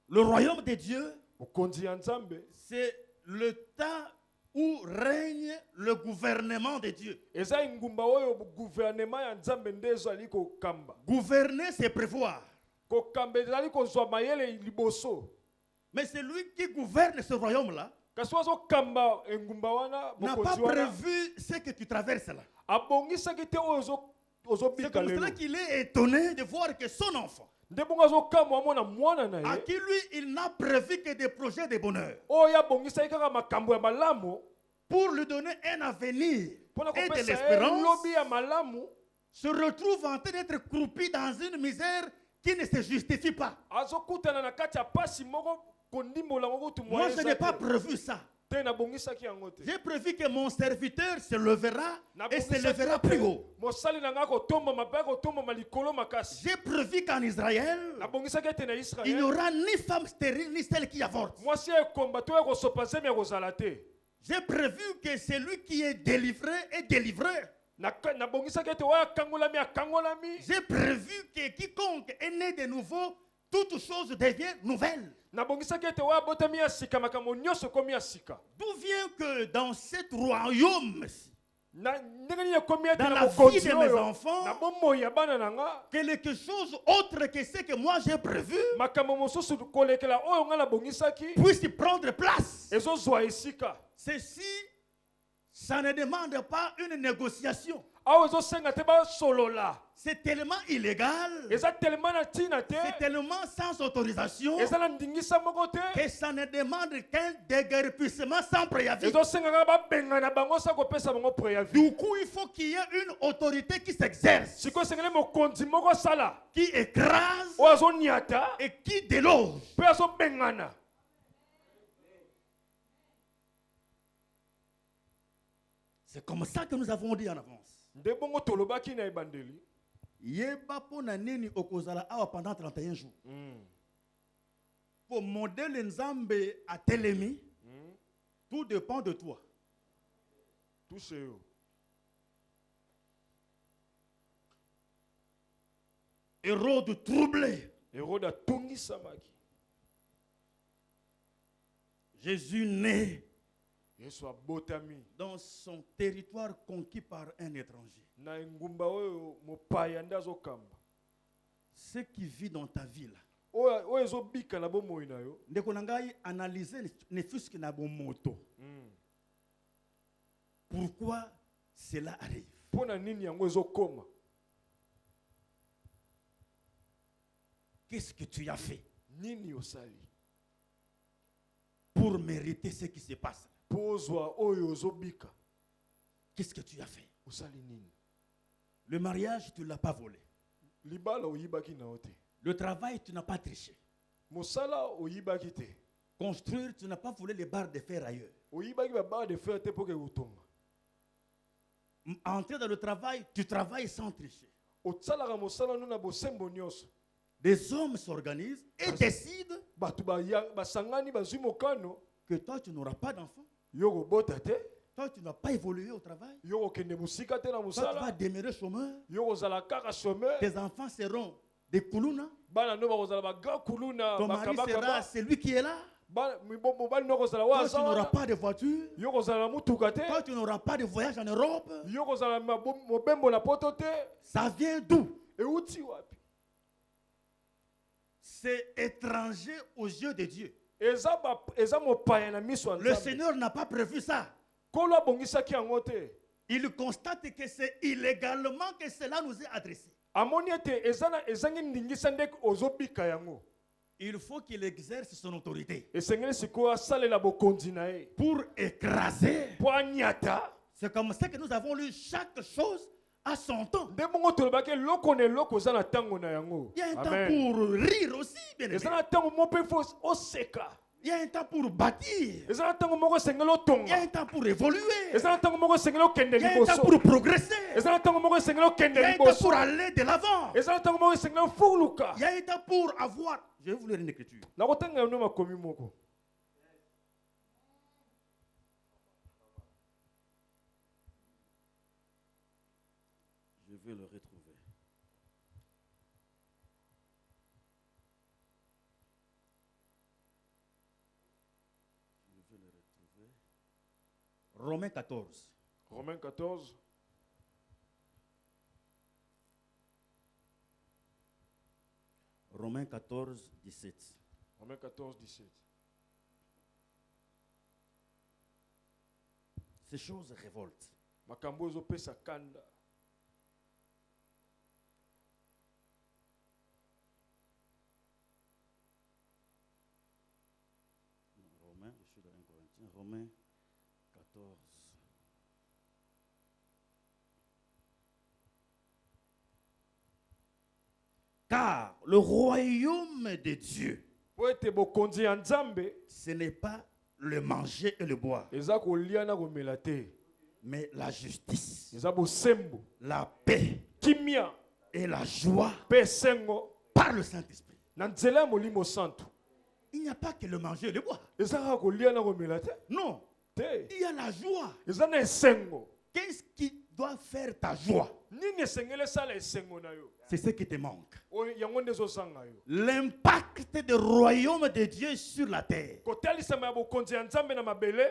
Le royaume de Dieu, Mokonzi ya Nzambe. c'est le temps où règne le gouvernement de Dieu. Eza ingumba oyo gouvernement ya Nzambe nde ezali kokamba. Gouverner, c'est prévoir. Kokamba ezali kozwa mayele liboso. Mais celui qui gouverne ce royaume-là Kasi wazo kamba engumba wana n'a pas mokonzi wana. prévu ce que tu traverses là. Abongisaki te oyo ozo C'est bika comme lelo. cela qu'il est étonné de voir que son enfant, Nde bongo azo kamba mwana mwana na à ye. qui lui, il n'a prévu que des projets de bonheur, Oyo abongisaki kaka makambo ya malamu. pour lui donner un avenir Pona et de kopesa ye l'espérance, lobi ya malamu. se retrouve en train d'être croupi dans une misère qui ne se justifie pas. Azokutana na kati ya pasi moko kondimbola ngo kutu Moi, je n'ai pas prévu ça. te na bongisaki yango te. J'ai prévu que mon serviteur se levera et se levera plus haut. Mosali na nga kotomba mabe kotomba malikolo makasi. J'ai prévu qu'en Israël, Na bongisaki ete na il n'y Israël. aura ni femme stérile ni celle qui avorte. Mwasi ekomba to ya kosopa zemi ya kozala te. J'ai prévu que celui qui est délivré est délivré. Na bongisaki ete oyo akangolami akangolami. J'ai prévu que quiconque est né de nouveau, toute chose devient nouvelle. Na bongisaki ete oyo abotami ya sika makambo nyonso ekomi ya sika. D'où vient que dans cet royaume, Na ndenge nini ekomi ete dans na la vie mokonzi de mes oyo enfants, na bomoi ya bana na nga quelque chose autre que ce que moi j'ai prévu makambo mosusu kolekela oyo nga na bongisaki puisse prendre place. ezozwa esika. Ceci, ça ne demande pas une négociation. Awa ezosenga te basolola. C'est tellement illégal, Eza tellement na ntina te. c'est tellement sans autorisation Eza na ndingisa moko te. que ça ne demande qu'un déguerpissement sans préavis. Ezosenga nga babengana bango sa kopesa bango préavis. Du coup, il faut qu'il y ait une autorité qui s'exerce, Sikoyo esengeli mokonzi moko asala qui écrase oyo azoniata et qui déloge. mpe azobengana. C'est comme ça que nous avons dit en avance. Nde bongo tolobaki na ebandeli. Yeba pona nini okozala awa pendant 31 jours. Pour modèle Nzambe à Telemi, tout dépend de toi. Touche yo. Hérode troublé. Hérode atungisamaki. Jésus né Yesu abotami dans son territoire conquis par un étranger. na engumba oyo mopaya nde azokamba. Ce qui vit dans ta vie là. Oyo ezobika na bomoi na yo. Ndeko na ngai analyser ne fût-ce que na bon moto. Pourquoi cela arrive? Pona nini yango ezokoma? Qu'est-ce que tu as fait Nini osali pour mériter ce qui se passe? pozwa oyo ozobika? Qu'est-ce que tu as fait? Osali nini? Le mariage, tu ne l'as pas volé. Libala oyibaki na ote. Le travail, tu n'as pas triché. Mosala oyibaki te. Construire, tu n'as pas volé les barres de fer ailleurs. Oyibaki ba barre de fer te pour que utonga. Entrer dans le travail, tu travailles sans tricher. Otsalaka mosala nuna bosembo nyonso. Des hommes s'organisent et décident Batu basangani bazwi mokano que toi, tu n'auras pas d'enfant. yo kobota te. Toi, tu n'as pas évolué au travail. yo okende musika te na Toi, tu vas musala demeurer chômeur. yo kozala kaka chômeur Tes enfants seront des koulouna. bana no bakozala baga kuluna Ton mari sera bakabakaba celui qui est là. mobali no kozala Toi, waza tu n'auras wana pas de voiture. yo kozala na mutuka te Toi, tu n'auras pas de voyage en Europe. yo kozala na mobembo na poto te Ça vient d'où? euti wapi C'est étranger aux yeux de Dieu. eza mopaya na miso ya Le nzambe Seigneur n'a pas prévu ça. kolo abongisaki yango te Il constate que c'est illégalement que cela nous est adressé. amoni ete ezangi ndingisa nde ozobika yango Il faut qu'il exerce son autorité esengeli sikoyo asalela bokonzi na ye pour écraser. mpo anyata C'est comme ça que nous avons lu chaque chose à son temps. nde bongo tolobaki eloko na eloko eza na ntango na yango Il y a un temps amen pour rire aussi, bien eza aimé. na ntango mo mpe fo oseka Il y a un temps pour bâtir. eza na ntango moko esengeli Il y a otonga un temps pour évoluer. eza na ntango moko esengeli okende Il y a un temps liboso pour progresser. eza na ntango moko esengeli okende Il y a un temps liboso pour aller de l'avant. eza na ntango moko esengeli ofuluka Il y a un temps pour avoir. Je vais vous lire une écriture. nakotanga yango makomi moko Je vais le retrouver. Je vais le retrouver. Romains 14. Romains 14 Romains 14, 17. Romains 14 17 Ces choses révoltent. makambo ezopesa kanda Romains, je suis dans 1 Corinthiens. Romains 14. Car le royaume de Dieu, po ete bokonzi ya nzambe ce n'est pas le manger et le boire, eza kolia na komela te mais la justice, eza bosembo la paix kimia et la joie mpe esengo par le Saint-Esprit. na nzela ya molimo santo Il n'y a pas que le manger et le boire. eza kaka kolia na komela te Non, te il y a la joie. eza na esengo Qu'est-ce qui doit faire ta joie? nini esengeli esala esengo na yo C'est ce qui te manque. oyo yango nde ezosanga yo L'impact du royaume de Dieu sur la terre, kotalisama ya bokonzi ya nzambe na mabele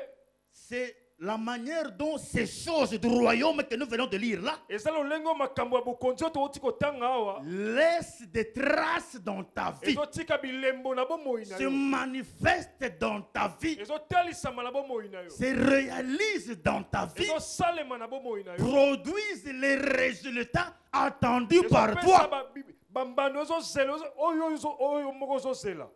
c'est la manière dont ces choses du royaume que nous venons de lire là eza lolenge oyo makambo ya bokonzi oyo tokoti kotanga awa laissent des traces dans ta vie, ezotika bilembo na bomoi na se yo manifestent dans ta vie, ezotalisama na bomoi na yo se réalisent dans ta vie, ezosalema na bomoi na yo produisent les résultats attendus par ezopesa toi. bambano ezozela oyo moko ozozela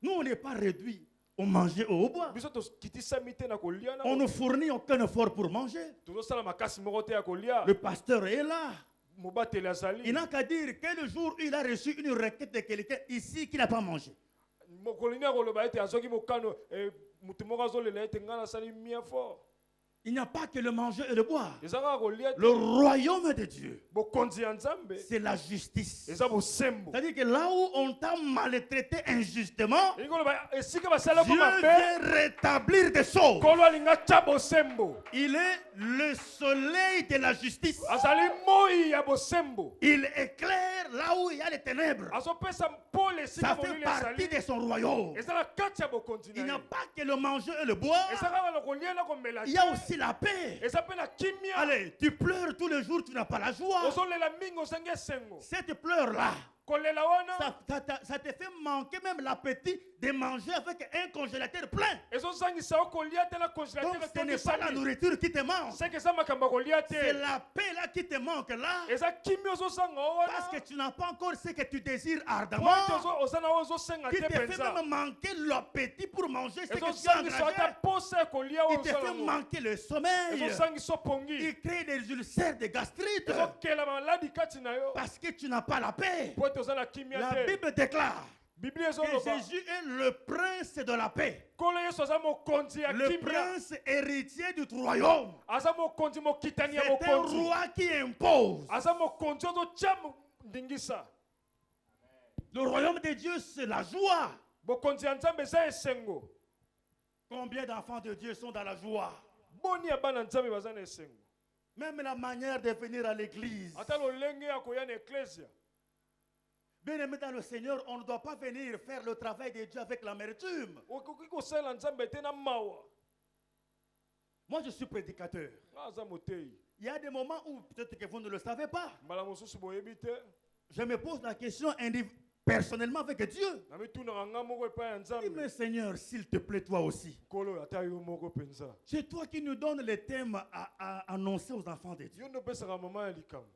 Nous, on n'est pas réduits au manger ou au boire. biso tokitisami te na kolia On na ne fournit aucun effort pour manger. tozosala makasi moko te ya kolia Le pasteur est là. mobateli Il azali n'a qu'à dire quel jour il a reçu une requête de quelqu'un ici qui n'a pas mangé. mokolo nini akoloba ete azwaki mokano motu moko azolela ete ngai nasali mia fort Il n'y a pas que le manger et le boire. eza kaka kolia Le te royaume de Dieu, bokonzi ya nzambe c'est la justice. eza bosembo C'est-à-dire que là où on t'a maltraité injustement, elingi koloba esika basalako Dieu mabe vient rétablir des choses. nkolo alinga tya bosembo Il est le soleil de la justice. azali moi ya bosembo Il éclaire là où il y a les ténèbres. azopesa mpole esika Ça fait molili partie ezali de son royaume. eza na kati ya bokonzi Il n'y na a ye pas que le manger et le boire. eza kaka na kolia na komela Il y a te aussi la paix. eza mpe na kimia Allez, tu pleures tous les jours, tu n'as pas la joie. ozolela mingi osengi esengo Cette pleure-là, kolela wana ça te fait manquer même l'appétit de manger avec un congélateur plein. ezozangisa yo kolia te na Donc congélateur ce n'est pas la etondisami nourriture qui te manque. seke eza makambo ya kolia C'est te la paix là qui te manque là. eza kimi ozozanga o Parce que wana tu n'as pas encore ce que tu désires po ete ardemment. oza na oyo ozosenga Qui te te fait mpenza même manquer l'appétit pour manger ce que tu as ezozangisa ata engagé. posa ya kolia Il oyo te fait ozolango manquer le sommeil. ezozangisa pongi Il crée des ulcères de gastrite. ezokela maladi kati na yo Parce que tu n'as pas la paix. po ete oza na kimia La te Bible déclare biblia que ezoloba Jésus est le prince de la paix. nkolo yesu aza mokonzi ya Le kimia prince héritier du royaume. aza mokonzi mokitani ya C'est un mokonzi roi qui impose. aza mokonzi ozotya ndingisa Le royaume de Dieu, c'est la joie. bokonzi ya nzambe eza esengo Combien d'enfants de Dieu sont dans la joie? boni ya bana nzambe baza na esengo. Même la manière de venir à l'église. Ata lolenge ya koya na ecclesia. Bien aimé dans le Seigneur, on ne doit pas venir faire le travail de Dieu avec l'amertume. Okoki kosala nzambe te na mawa. Moi, je suis prédicateur. Aza motei. Il y a des moments où peut-être que vous ne le savez pas. Mbala mosusu boyebi te. Je me pose la question personnellement avec Dieu. Na mituna nga moko epai ya Dis, nzambe. mais Seigneur, s'il te plaît, toi aussi. Kolo ata yo moko penza. C'est toi qui nous donnes les thèmes à annoncer aux enfants de Dieu. Yo no pesaka mama ya likambo.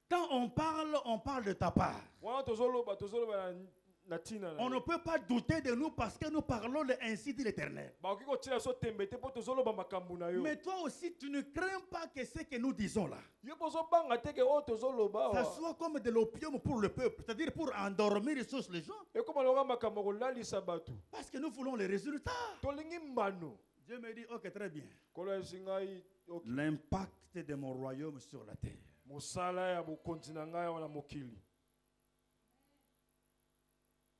Quand on parle de ta part. Wana tozoloba na tina na. On ne peut pas douter de nous parce que nous parlons ainsi dit l'Éternel. Ba oki kotia so tembe te po tozoloba makambo na yo. Mais toi aussi, tu ne crains pas que ce que nous disons là, Yo bozo banga te ke o tozoloba ça wa. soit comme de l'opium pour le peuple, c'est-à-dire pour endormir les gens. E koma loka makambo kolalisa bato. Parce que nous voulons les résultats. Tolingi mbano. Dieu me dit, ok, très bien. Kolo esingai oki. L'impact de mon royaume sur la terre. Mosala ya bokonzi na ngai wana mokili.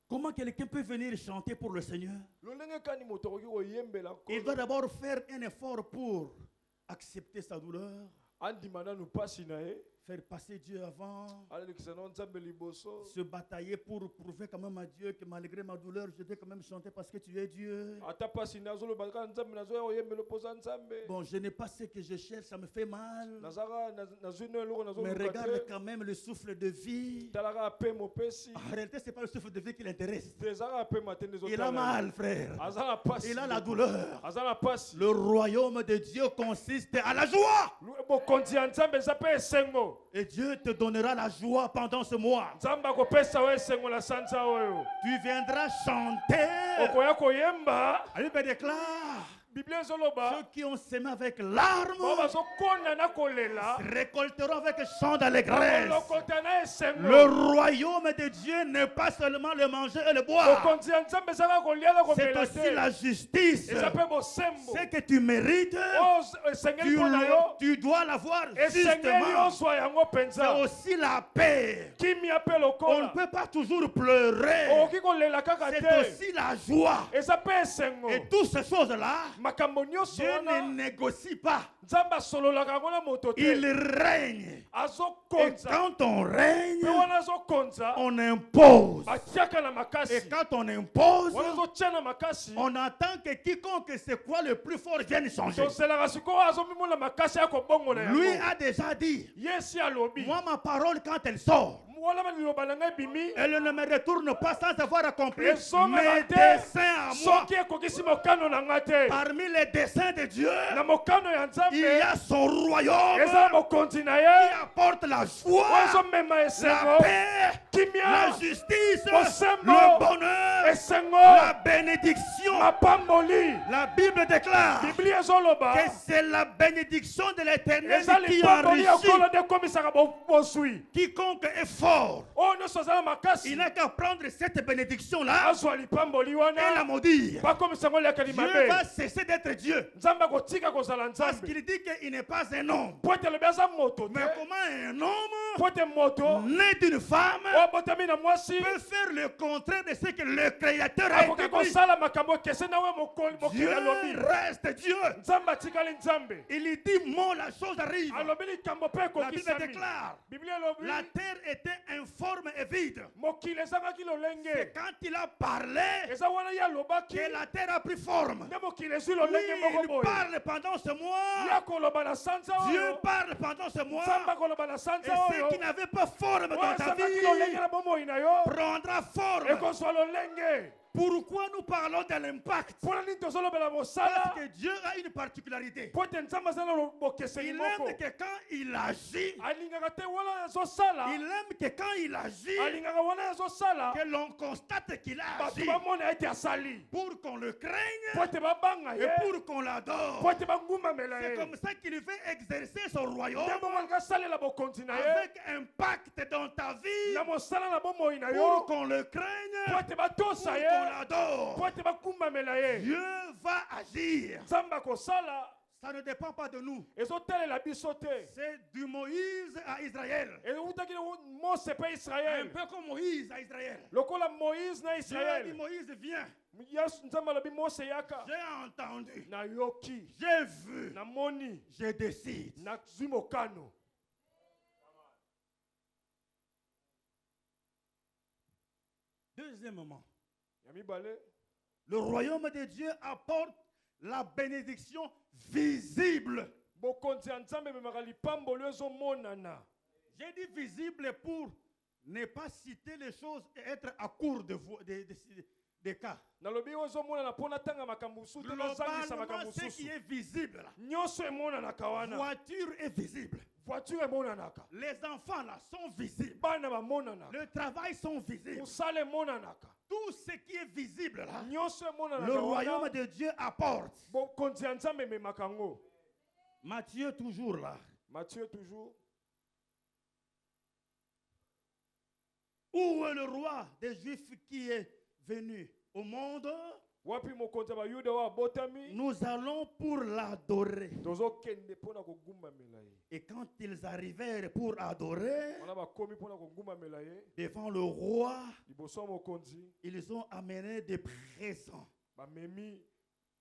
Comment quelqu'un peut venir chanter pour le Seigneur? Lolenge kani moto okoki koyembela Il doit d'abord faire un effort pour accepter sa douleur, andima nanu pasi na ye. faire passer Dieu avant, Alekisa na nzambe liboso. se batailler pour prouver quand même à Dieu que malgré ma douleur, je vais quand même chanter parce que tu es Dieu. Ata pasi na zoloba ka nzambe na zoya oyembela poza nzambe. Bon, je n'ai pas ce que je cherche, ça me fait mal. Nazaka na zino eloko na Mais zoloba regarde te. quand même le souffle de vie. Talaka pe mopesi. En réalité, ce n'est pas le souffle de vie qui l'intéresse. Tezaka pe matende zo. Il a mal, frère. Azala pasi. Il a la douleur. Azala pasi. Le royaume de Dieu consiste à la joie. Bokonzi ya nzambe za pe esengo. Et Dieu te donnera la joie pendant ce mois. Nzamba kopesa we esengo na sanza oyo. Tu viendras chanter. Okoya koyemba. La Bible déclare, Biblia zoloba. ceux qui ont semé avec larmes Bazo kona na kolela. récolteront avec chant d'allégresse. Lokota na esengo. Le royaume de Dieu n'est pas seulement le manger et le boire. Bokonzi ya nzambe zaka kolia na C'est komela aussi te. la justice. Eza pe bosembo. Ce que tu mérites, O esengeli pona yo. tu dois l'avoir Esengeli justement. ozwa yango C'est penza. aussi la paix. Kimia pe On ne lokola. peut pas toujours pleurer. Okoki kolela kaka C'est te. aussi la joie. Eza pe esengo. Et toutes ces choses-là, Makambo nyonso Dieu wana. ne négocie pas. Nzambe asololaka yango na moto te. Il règne. Et Azokonza. quand on règne, Pe wana azokonza. on impose. Batiaka na Et makasi. quand on impose, Wana azotia na makasi. on attend que quiconque se croit le plus fort vienne changer. tozelaka sikoyo azomimona makasi ya kobongola Lui yango. a déjà dit, Yesi alobi. moi ma parole quand elle sort, Wana liloba na ngai bimi. elle ne me retourne pas sans avoir accompli Ezonga mes na te. desseins à moi. Soki ekokisi mokano na nga te. Parmi les desseins de Dieu, Na mokano ya il y nzambe. a son royaume Eza mokonzi na qui ye. apporte la joie, Ozomema la esengo. paix, la Kimia. justice, Bosembo. le bonheur, Esengo. la bénédiction. Mapamboli. La Bible déclare Biblia ezoloba. que c'est la bénédiction de l'Éternel Eza qui lipamboli ya enrichit nkolo nde ekomisaka boswi. quiconque est fort. Oyo nyonso aza na Il makasi. n'a qu'à prendre cette bénédiction-là Azwa lipamboli et wana. la maudire. Bakomisa ngo liakeli Dieu mabe. va cesser d'être Dieu. Nzambe akotika kozala Parce nzambe. qu'il dit qu'il n'est pas un homme. Po ete alobi aza moto te. Mais comment un homme Po ete moto né d'une femme oyo abotami na mwasi peut faire le contraire de ce que le Créateur a akoki établi? kosala makambo ekese na we mokili Dieu alobi. reste Dieu. Nzambe atikali nzambe. Il dit, moi la chose arrive. Alobi likambo mpe La Bible ekokisami. déclare, Biblia elobi la terre était informe et vide. mokili ezangaki C'est lolenge. quand il a parlé Eza wana ye alobaki que la terre a pris forme. nde mokili ezwi Oui, lolenge moko il boye. parle pendant ce Ye mois. akoloba na sanza Dieu oyo. parle pendant ce mois. Nzambe akoloba na Et sanza ce oyo. qui n'avait pas forme Oyo dans ta ezangaki lolenge vie na bomoi na yo. prendra forme. Ekozwa lolenge. Pourquoi nous parlons de l'impact? Mpona nini tozolobela Parce mosala. que Dieu a une particularité. Po ete nzambe aza na bokeseni Il moko. aime que quand il agit, Alingaka te wana azosala. il aime que quand il agit, Alingaka wana azosala. que l'on constate qu'il a Bato agi bamona ete asali. pour qu'on le Po craigne ete babanga et ye. pour qu'on l'adore. Po ete bangumamela C'est ye. comme ça qu'il veut exercer son royaume Nde bongo alinga asalela bokonzi na ye. avec impact dans ta vie Na mosala na bomoi na pour yo. qu'on le Po craigne, ete pour batosa qu'on ye. l'adore. Po ete bakumbamela ye. Dieu va agir. Nzambe akosala. Ça ne dépend pas de nous. ezotalela biso te. C'est du Moïse à Israël. Eutaki Mose mpe Un Israël. peu comme Moïse à Israël. Lokola Moïse na Dieu a dit, Israël. Moïse, viens. Nzambe alobi Mose yaka. J'ai entendu. Nayoki. J'ai vu. Namoni. Je décide. Nazwi mokano. Deuxièmement, Ya mibale. le royaume de Dieu apporte la bénédiction visible. Bokonzi ya Nzambe ememaka lipamboli ezomonana. J'ai dit visible pour ne pas citer les choses et être à court des cas. Nalobi ezomonana mpo natanga makambo mosusu te nazangisa makambo Globalement, ce qui mosusu. est visible là. Nyonso emonanaka wana. Voiture est visible. Voiture emonanaka. Les enfants là sont visibles. Bana bamonanaka. Le travail sont visibles. Mosala emonanaka. Tout ce qui est visible là, Nyonso emonanaka le royaume wana. de Dieu apporte. Bokonzi ya Nzambe ememaka yango. Matthieu toujours là. Matthieu toujours. Où est le roi des Juifs qui est venu au monde? Wapi mokonzi ya bayuda oyo abotami. Nous allons pour l'adorer. Tozokende mpona kogumbamela ye. Et quand ils arrivèrent pour adorer Wana bakomi mpona kogumbamela ye. devant le roi, Liboso ya mokonzi. ils ont amené des présents. Bamemi.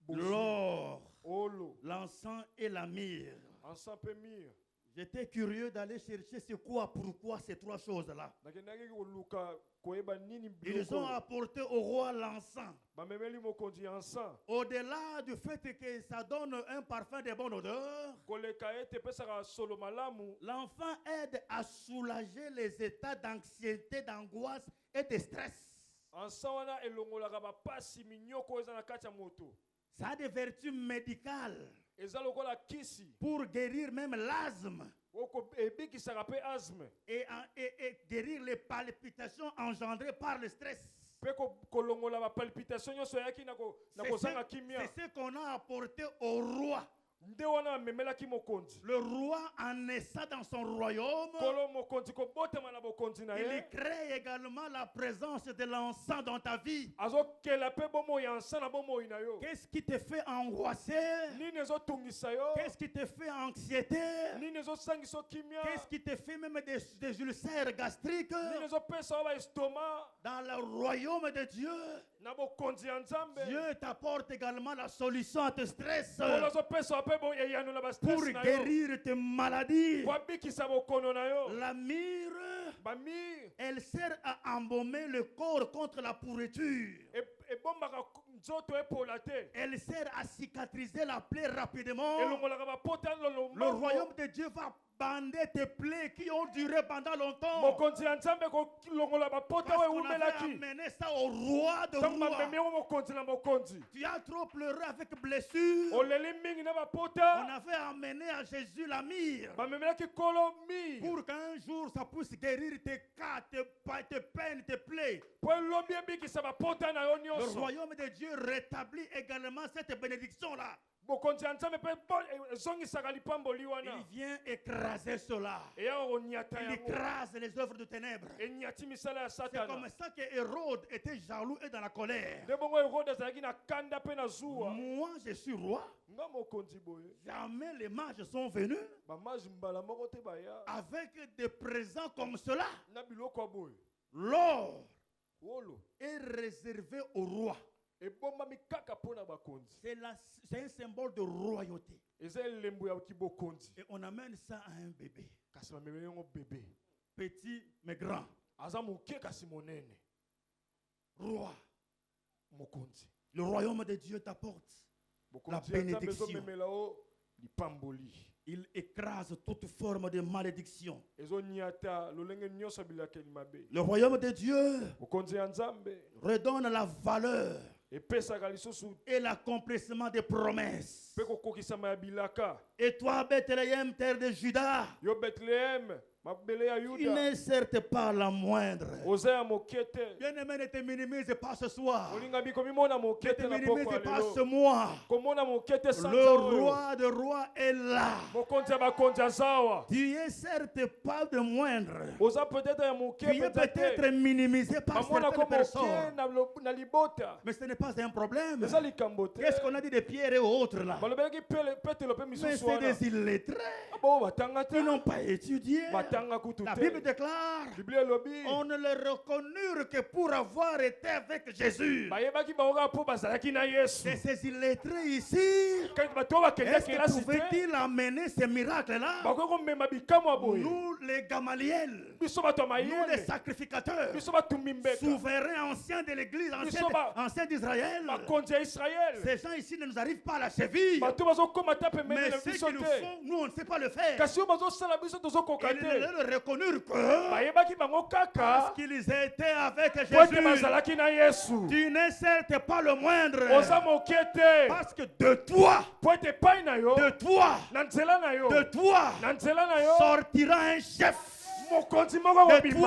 L'or, Olo. l'encens et la myrrhe. Encens mpe mire. J'étais curieux d'aller chercher c'est quoi, pourquoi ces trois choses-là. Nakendaki koluka koyeba nini Ils ont biloko. apporté au roi l'encens. Bamemeli mokonzi ya encens. Au-delà du fait que ça donne un parfum de bonne odeur, Koleka ete epesaka solo malamu. l'enfant aide à soulager les états d'anxiété, d'angoisse et de stress. Encens wana elongolaka bapasi minyoko oyo eza na kati ya moto. Ça a des vertus médicales Eza lokola kisi. pour guérir même l'asthme Ebikisaka mpe asthme. et guérir les palpitations engendrées par le stress. Mpe kolongola bapalpitation nyonso eyaki na kozanga kimia. C'est ce qu'on a apporté au roi. Nde wana amemelaki mokonzi. Le roi en naissant dans son royaume, Kolo mokonzi kobotama na bokonzi na il ye. crée également la présence de l'encens dans ta vie. Azokela mpe bomoi ya nsa na bomoi na yo. Qu'est-ce qui te fait angoisser? Nini ezotungisa yo. Qu'est-ce qui te fait anxiété? Nini ezosangisa kimia. Qu'est-ce qui te fait même des ulcères gastriques? Nini ezopesa yo baestomac. Dans le royaume de Dieu, Na bokonzi ya Nzambe. Dieu t'apporte également la solution à tes stress Kolo ezopesa yo mpe boyeyanula pour bastress na yo. guérir tes maladies. Po abikisa bokono na yo. La myrrhe, Bamire. elle sert à embaumer le corps contre la pourriture. Ebombaka nzoto epola te. Elle sert à cicatriser la plaie rapidement. Elongolaka bapota Le royaume de Dieu va bander tes plaies qui ont duré pendant longtemps. mokonzi ya Nzambe kolongola bapota Parce oyo qu'on avait ewumelaki. amené ça au roi de Ntango rois. bamemi yango mokonzi na mokonzi. Tu as trop pleuré avec blessure. Oleli mingi na On bapota. avait amené à Jésus la myrrhe Bamemelaki kolo mi. pour qu'un jour ça puisse guérir tes cas, tes peines, tes plaies. Po elobi ebikisa bapota na yo Le nyonso. royaume de Dieu rétablit également cette bénédiction-là. Bokonzi ya Nzambe mpe ezongisaka lipamboli Il wana. vient écraser cela. Eyaka koniata Il yango. écrase les œuvres de ténèbres. Enyati misala ya C'est satana. comme ça que Hérode était jaloux et dans la colère. Nde bongo Herode azalaki na kanda mpe na zuwa. Moi, je suis roi. Nga mokonzi boye. Jamais les mages sont venus Bamaji mbala moko te baya. avec des présents comme cela. Na biloko ya boye. L'or Wolo. est réservé au roi. Ebombami kaka mpona bakonzi. C'est un symbole de royauté. Eza elembo ya kibokonzi. Et on amène ça à un bébé. Kasi bamemeli yango bebe. Petit mais grand. Aza moke kasi monene. Roi. Mokonzi. Le royaume de Dieu t'apporte la Bokonzi ya Nzambe bénédiction. ezomemela o lipamboli. Il écrase toute forme de malédiction. Ezoniata lolenge nyonso bilakeli mabe. Le royaume de Dieu Bokonzi ya Nzambe redonne la valeur epesaka lisusu et l'accomplissement des promesses. mpe kokokisama ya bilaka. Et toi, Bethléem, terre de Juda, Yo Bethléem, mabele ya il Yuda. n'est certes pas la moindre. Oza ya mokete. Bien-aimé, ne te minimise pas ce soir. Olinga biko mimona Ne mokete te na minimise poko pas ce alelo. mois. Komona mokete sanza Le oyo. roi de rois est là. Mokonzi ya bakonzi azawa. Tu es certes pas de moindre. Oza peut-être ya moke Tu es peut-être minimisé par Bamona certaines ko personnes. moke na libota. Mais ce n'est pas un problème. Eza likambo te. Qu'est-ce qu'on a dit de Pierre et autres là? Balobelaki petelo pe Mais misusu c'est wana. des illettrés. Abo batanga te. Ils n'ont pas étudié. Batanga kutu La te. Bible déclare, Biblia lobi. on ne les reconnurent que pour avoir été avec Jésus. Bayebaki baoka po bazalaki na Yesu. Et ces illettrés ici, Quand bato bakenda est-ce que kelasi te. pouvaient-ils amener ces miracles-là? Bakoki komema bikamwa boye. Nous, les Gamaliel, Biso bato nous, les mayele. sacrificateurs, Biso batumbi mbeka. souverains anciens de l'église, anciens d'Israël, Bakonzi ya Israël. ces gens ici ne nous arrivent pas à la cheville. Bato bazokoma ta pembeni Mais na ce biso qu'ils te. font, nous, on ne sait pas le faire. Kasi oyo bazosala biso tozokoka Ils te. ne le reconnurent que Bayebaki bango parce kaka qu'ils étaient avec po ete Jésus. bazalaki na Yesu. Tu n'es certes pas le moindre. Oza moke te. Parce que de toi, Po ete epai na yo. de toi, Na nzela na yo. de toi, Na nzela na yo. sortira un chef. Mokonzi moko De kobima.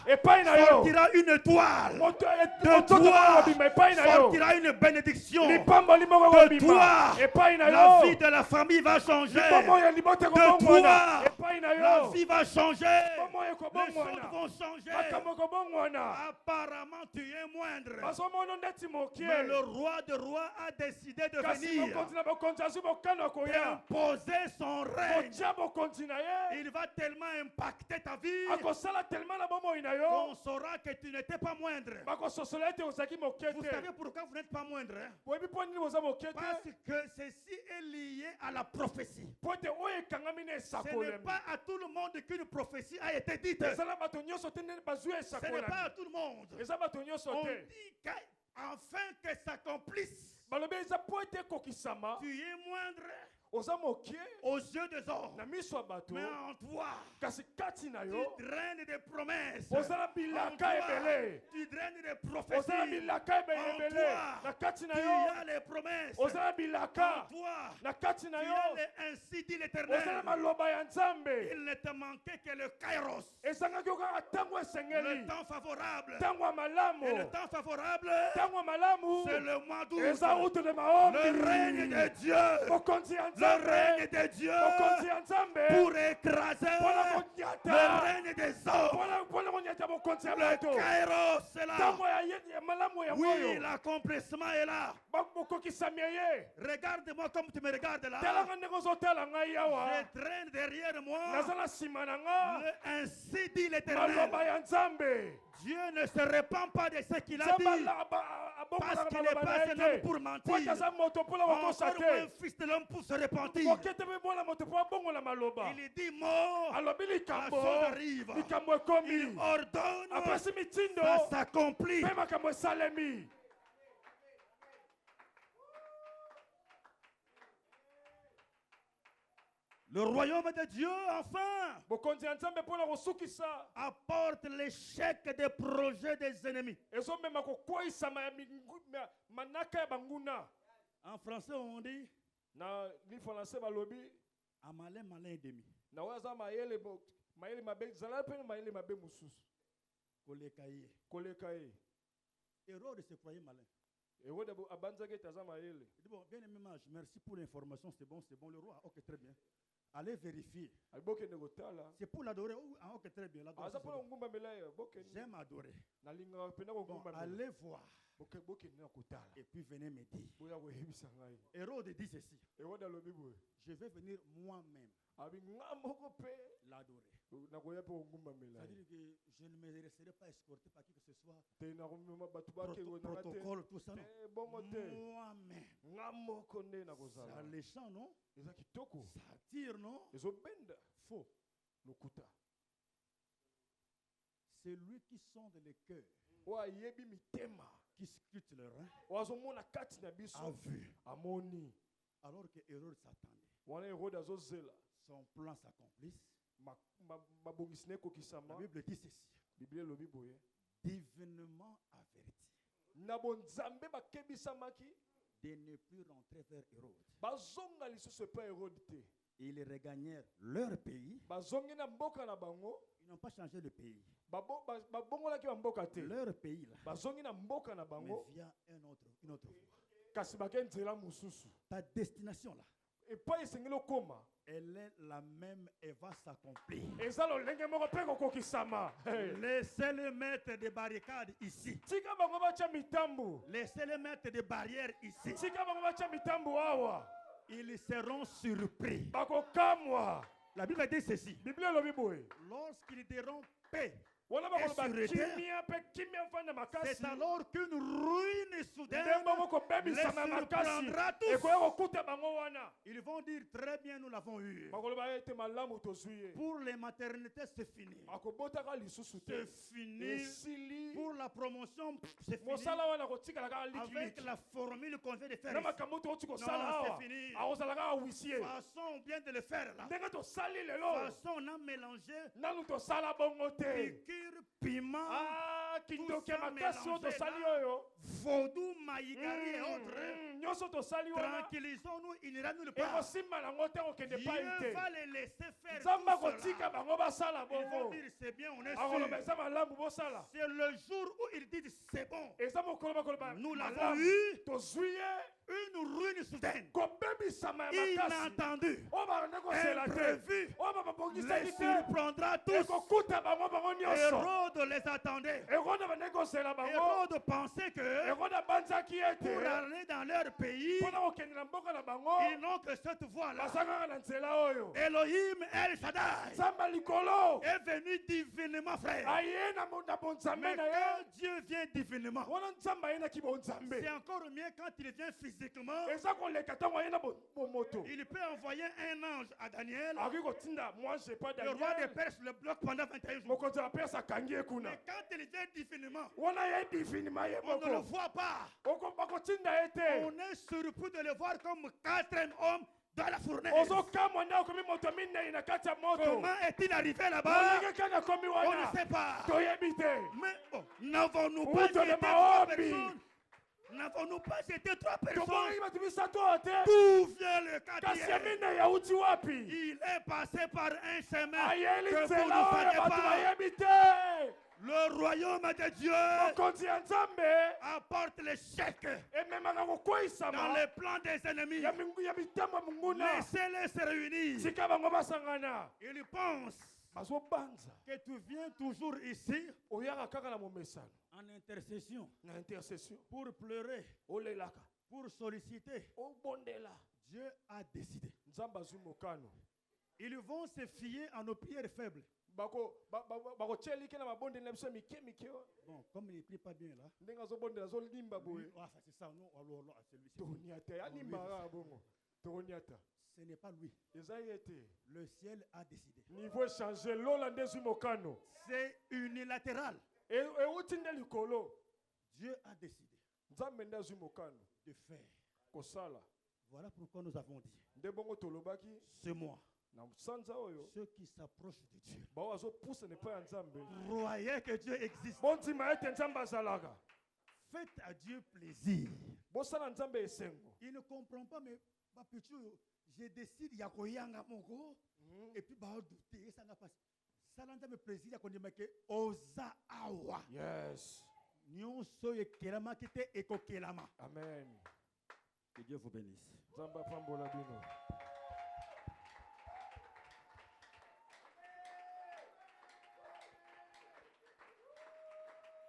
toi Epai na yo. sortira une étoile. Moto De moko toi kobima epai na yo. sortira une bénédiction. Lipamboli moko De kobima. toi, Epai na la yo. vie de la famille va changer. Lipomo ya libota De kobongwana. toi, Epai na la yo. vie va changer. Lipomo ya Les kobongwana. choses vont changer. Makambo kobongwana. Apparemment, tu es moindre. Bazomona ndeti mokie. Mais le roi de rois a décidé de Kasi venir mokonzi na bokonzi azwi bokano koya. imposer son règne. Kotia bokonzi na ye. Il va tellement impacter ta vie Akosala tellement na bomoi na yo. qu'on saura que tu n'étais pas moindre. Bakososola ete ozalaki moke Vous te. savez pourquoi vous n'êtes pas moindre, hein? Boyebi mpo nini boza moke Parce te. que ceci est lié à la prophétie. Po ete oyo ekangami na Ce n'est esakolami. pas à tout le monde qu'une prophétie a été dite. Eza na bato nyonso te ndenge bazwi Ce n'est pas esakolami. à tout le monde. Eza bato nyonso On te. dit qu'afin que s'accomplisse, Balobi eza po ete ekokisama. tu es moindre Oza moke aux yeux des hommes. na miso ya bato. Mais en toi, Kasi kati na tu yo. draines des promesses. Oza na En bilaka toi, ebele. tu draines des Oza na prophéties. bilaka ebele En ebele. toi, Na kati na tu yo. as les promesses. Oza na En bilaka. toi, Na kati na tu yo. as les ainsi dit Oza na l'Éternel. maloba ya Nzambe. Il ne te manquait que le kairos, Ezangaki okaka ntango le esengeli. temps favorable. Ntango ya malamu. Et le temps favorable, Ntango ya malamu. c'est le mois d'août. Eza utu de maombi. Le règne de Dieu. Mokonzi ya Le Nzambe. règne de Dieu Mokonzi ya Nzambe. pour écraser Mpona le konyata. règne des hommes. Mpona konyata mokonzi ya Le bato. kairos est là. Ntango ya malamu ya Oui, moyo. l'accomplissement est là. Bokokisami ye. Regarde-moi comme tu me regardes là. Talanga ndenge ozotala ngai awa. Je traîne derrière moi. Naza na nsima na nga. Ainsi dit l'Éternel. Maloba ya Nzambe. Dieu ne se répand pas de ce qu'il a Nzambe dit. abongolaka Parce qu'il n'est maloba pas na un ye homme te. pour Po mentir. ete aza moto mpona kokosa Encore moins un te. fils de l'homme pour se repentir. Moke te mpe mwana moto mpo abongola maloba. Il dit mot, Alobi la likambo. chose arrive. Likambo ekomi. Il ordonne, Apesi mitindo. ça s'accomplit. Mpe makambo esalemi. Le royaume de Dieu, enfin, Bokonzi ya Nzambe mpona kosukisa. apporte l'échec des projets des ennemis. Ezomema kokweyisama ya manaka ya banguna. En français, on dit Na lifrançais balobi. à malin, malin et demi. Na oyo aza mayele mabe. Zala mpe mayele mabe mosusu. Kolekaye. Koleka ye. Hérode se croyait malin. Erode abanzaki ete aza mayele. Il dit bon, bien aimé mage, merci pour l'information, c'est bon, le roi. Ok, très bien. Allez vérifier. Bokende kotala. C'est pour l'adorer. Ah, ok, très bien. Aza mpona kongumbamela ye. Bokende. J'aime adorer. Nalingaka mpena Bon, kongumbamela. allez voir. Bokende na kotala. Et puis venez me dire. Boya koyebisa ngai. Hérode dit ceci. Erode alobi boye. Je vais venir moi-même Abi nga moko mpe. l'adorer. Nakoya mpe kongumbamela ye. C'est-à-dire que je ne me laisserai pas escorter par qui que ce soit. Te nakomema bato bakengaka te. Protocole, tout ça. Non. Te bongo te. Moi-même. Nga moko nde C'est nakozala. alléchant, non? Eza kitoko. Ça attire, non? Ezobenda. Faux. Lokuta. C'est lui qui sonde les cœurs, Oyo ayebi mitema. qui scrute le rein, Oyo azomona kati na a biso. vu. Amoni. Alors que Hérode s'attendait. Wana Erode azozela. Son plan s'accomplisse. Mabongisi na La ekokisama. Bible dit ceci. Biblia elobi boye. Divinement averti Na bonzambe bakebisamaki. de ne plus rentrer vers Hérode. Bazonga lisusu epa Erode te. Ils regagnèrent leur pays. bazongi na mboka na bango, Ils n'ont pas changé le pays. babongolaki bamboka te. Leur pays, là. Bazongi na mboka na Mais bango, via une autre voie. kasi bake nzela mosusu. Ta destination, là, Epai esengeli okoma, elle est la même et va s'accomplir. eza lolenge moko mpe kokokisama. Laissez-les mettre des barricades ici. Tika bango batya mitambu. Laissez-les mettre des barrières ici. Tika bango batya mitambu awa. Ils seront surpris. Bakokamwa. La Bible dit ceci. Biblie elobi boye. Lorsqu'ils diront paix, Wana bakoloba Et sur kimia mpe kimia mfanda makasi. c'est alors qu'une ruine soudaine Nde bango les kobebisama makasi. surprendra tous. Ekoya kokuta bango wana. Ils vont dire très bien, nous l'avons eu. Bakoloba ete malamu tozwi ye. Pour les maternités, c'est fini. Akobotaka lisusu te. C'est fini. Esili. Pour la promotion, c'est fini. Mosala wana kotikala kaka Avec likiliki. la formule qu'on vient de faire Na ici. makambo to oti Non, kosala awa. c'est fini. Akozala kaka wisie. Façon bien de le faire là. Ndenge tosali lelo. Façon on a mélangé Nanu tosala bongo te. piqûre, piment, Ah, kindoki ça makasi oyo mélangé tosali là. oyo. vaudou, maïgari et autres. Nyonso tosali wana. Tranquillisons-nous, il n'ira nulle part. Ekosimba nango te okende Dieu pai te. va les laisser faire Nzambe tout akotika cela. bango basala Ils vont bongo. dire c'est bien, on est Akoloba sûr. eza malamu bosala. C'est le jour où ils disent c'est bon. Eza mokolo bakoloba Nous l'avons malamu. eu. Tozwi ye. Une ruine soudaine. Kobebisama ya makasi. Inattendue. Oyo bakende kosela te. Imprévu. Oyo Les bababongisaki te. surprendra tous. Ekokuta bango nyonso. Hérode les attendait. Eroda bande kosela bango. Hérode pensait que Eroda banzaki pour ete. aller dans leur pays, Mpona kokende na mboka na bango. ils n'ont que cette voie-là. Baza kaka na nzela oyo. Elohim El Shaddai Nzambe likolo. est venu divinement, frère. Aye na bonzambe Mais na ye. quand Dieu vient divinement, Wana nzambe ayinaki bonzambe. c'est encore mieux quand il vient physiquement. Eza koleka ntango aye na bomoto. Il peut envoyer un ange à Daniel. Akoki kotinda moi j'ai pas Le roi des Daniel. Perses le bloque pendant 21 jours. Mokonzi ya Perse akangi ye kuna. Mais quand il vient divinement, Wana ye divinima ye on ne le moko. voit pas. Bakotinda ye te. On est surpris de le voir comme quatrième homme dans la fournaise. Ozokamwa nde akomi moto minei na kati ya moto. Comment est-il arrivé là-bas? Molenge kaka akomi On ne wana. sait pas. Toyebi te. Mais oh, n'avons-nous Où pas te le été trois maobi? personnes? N'avons-nous pas été trois personnes? Tomongi bato misato oyo te. D'où vient le Kasi ya quatrième? minei yauti wapi? Il est passé par un chemin Ayeli que vous ne nzela oyo savez bato pas. bayebi te. Le royaume de Dieu Mokonzi ya Nzambe apporte l'échec ememaka dans kokweyisama les plans des ennemis. ya mitambo ya monguna. Laissez-les se réunir. Tika bango basangana. Ils pensent Bazobanza. que tu viens toujours ici Oyaka kaka na momesano. en intercession Na intercession. pour pleurer, Olelaka. pour solliciter. Obondela. Dieu a décidé. Nzambe azwi mokano. Ils vont se fier à nos prières faibles. Bakotyelike na mabondeli na biso mike mike. Bon, comme il ne prie pas bien là. Ndenge azobondela azolimba boye. Ah, c'est ça, non, alors, celui-ci. Toniata. Alimbaka bongo. Toniata. Ce n'est pas lui. Eza ye te. Le ciel a décidé. Niveau échangé lola nde ezwi mokano. C'est unilatéral. Euti nde likolo. Dieu a décidé Nzambe nde azwi mokano. de faire. Kosala. Voilà pourquoi nous avons dit Nde bongo tolobaki. ce mois, Na sanza oyo. ceux qui s'approchent de Dieu, Bao azopousa nepa ya Nzambe. croyez que Dieu existe. Bondima ete Nzambe azalaka. Faites à Dieu plaisir. Bosala Nzambe esengo. Il ne comprend pas, mais je décide, il y a koyanga moko, et puis bah douter, ça n'a pas. Ça n'a pas plaisir, il y a qu'on dit que oza awa. Yes. Nyonso yekelama kite ekokelama. Amen. Que Dieu vous bénisse. Nzambe apambola bino.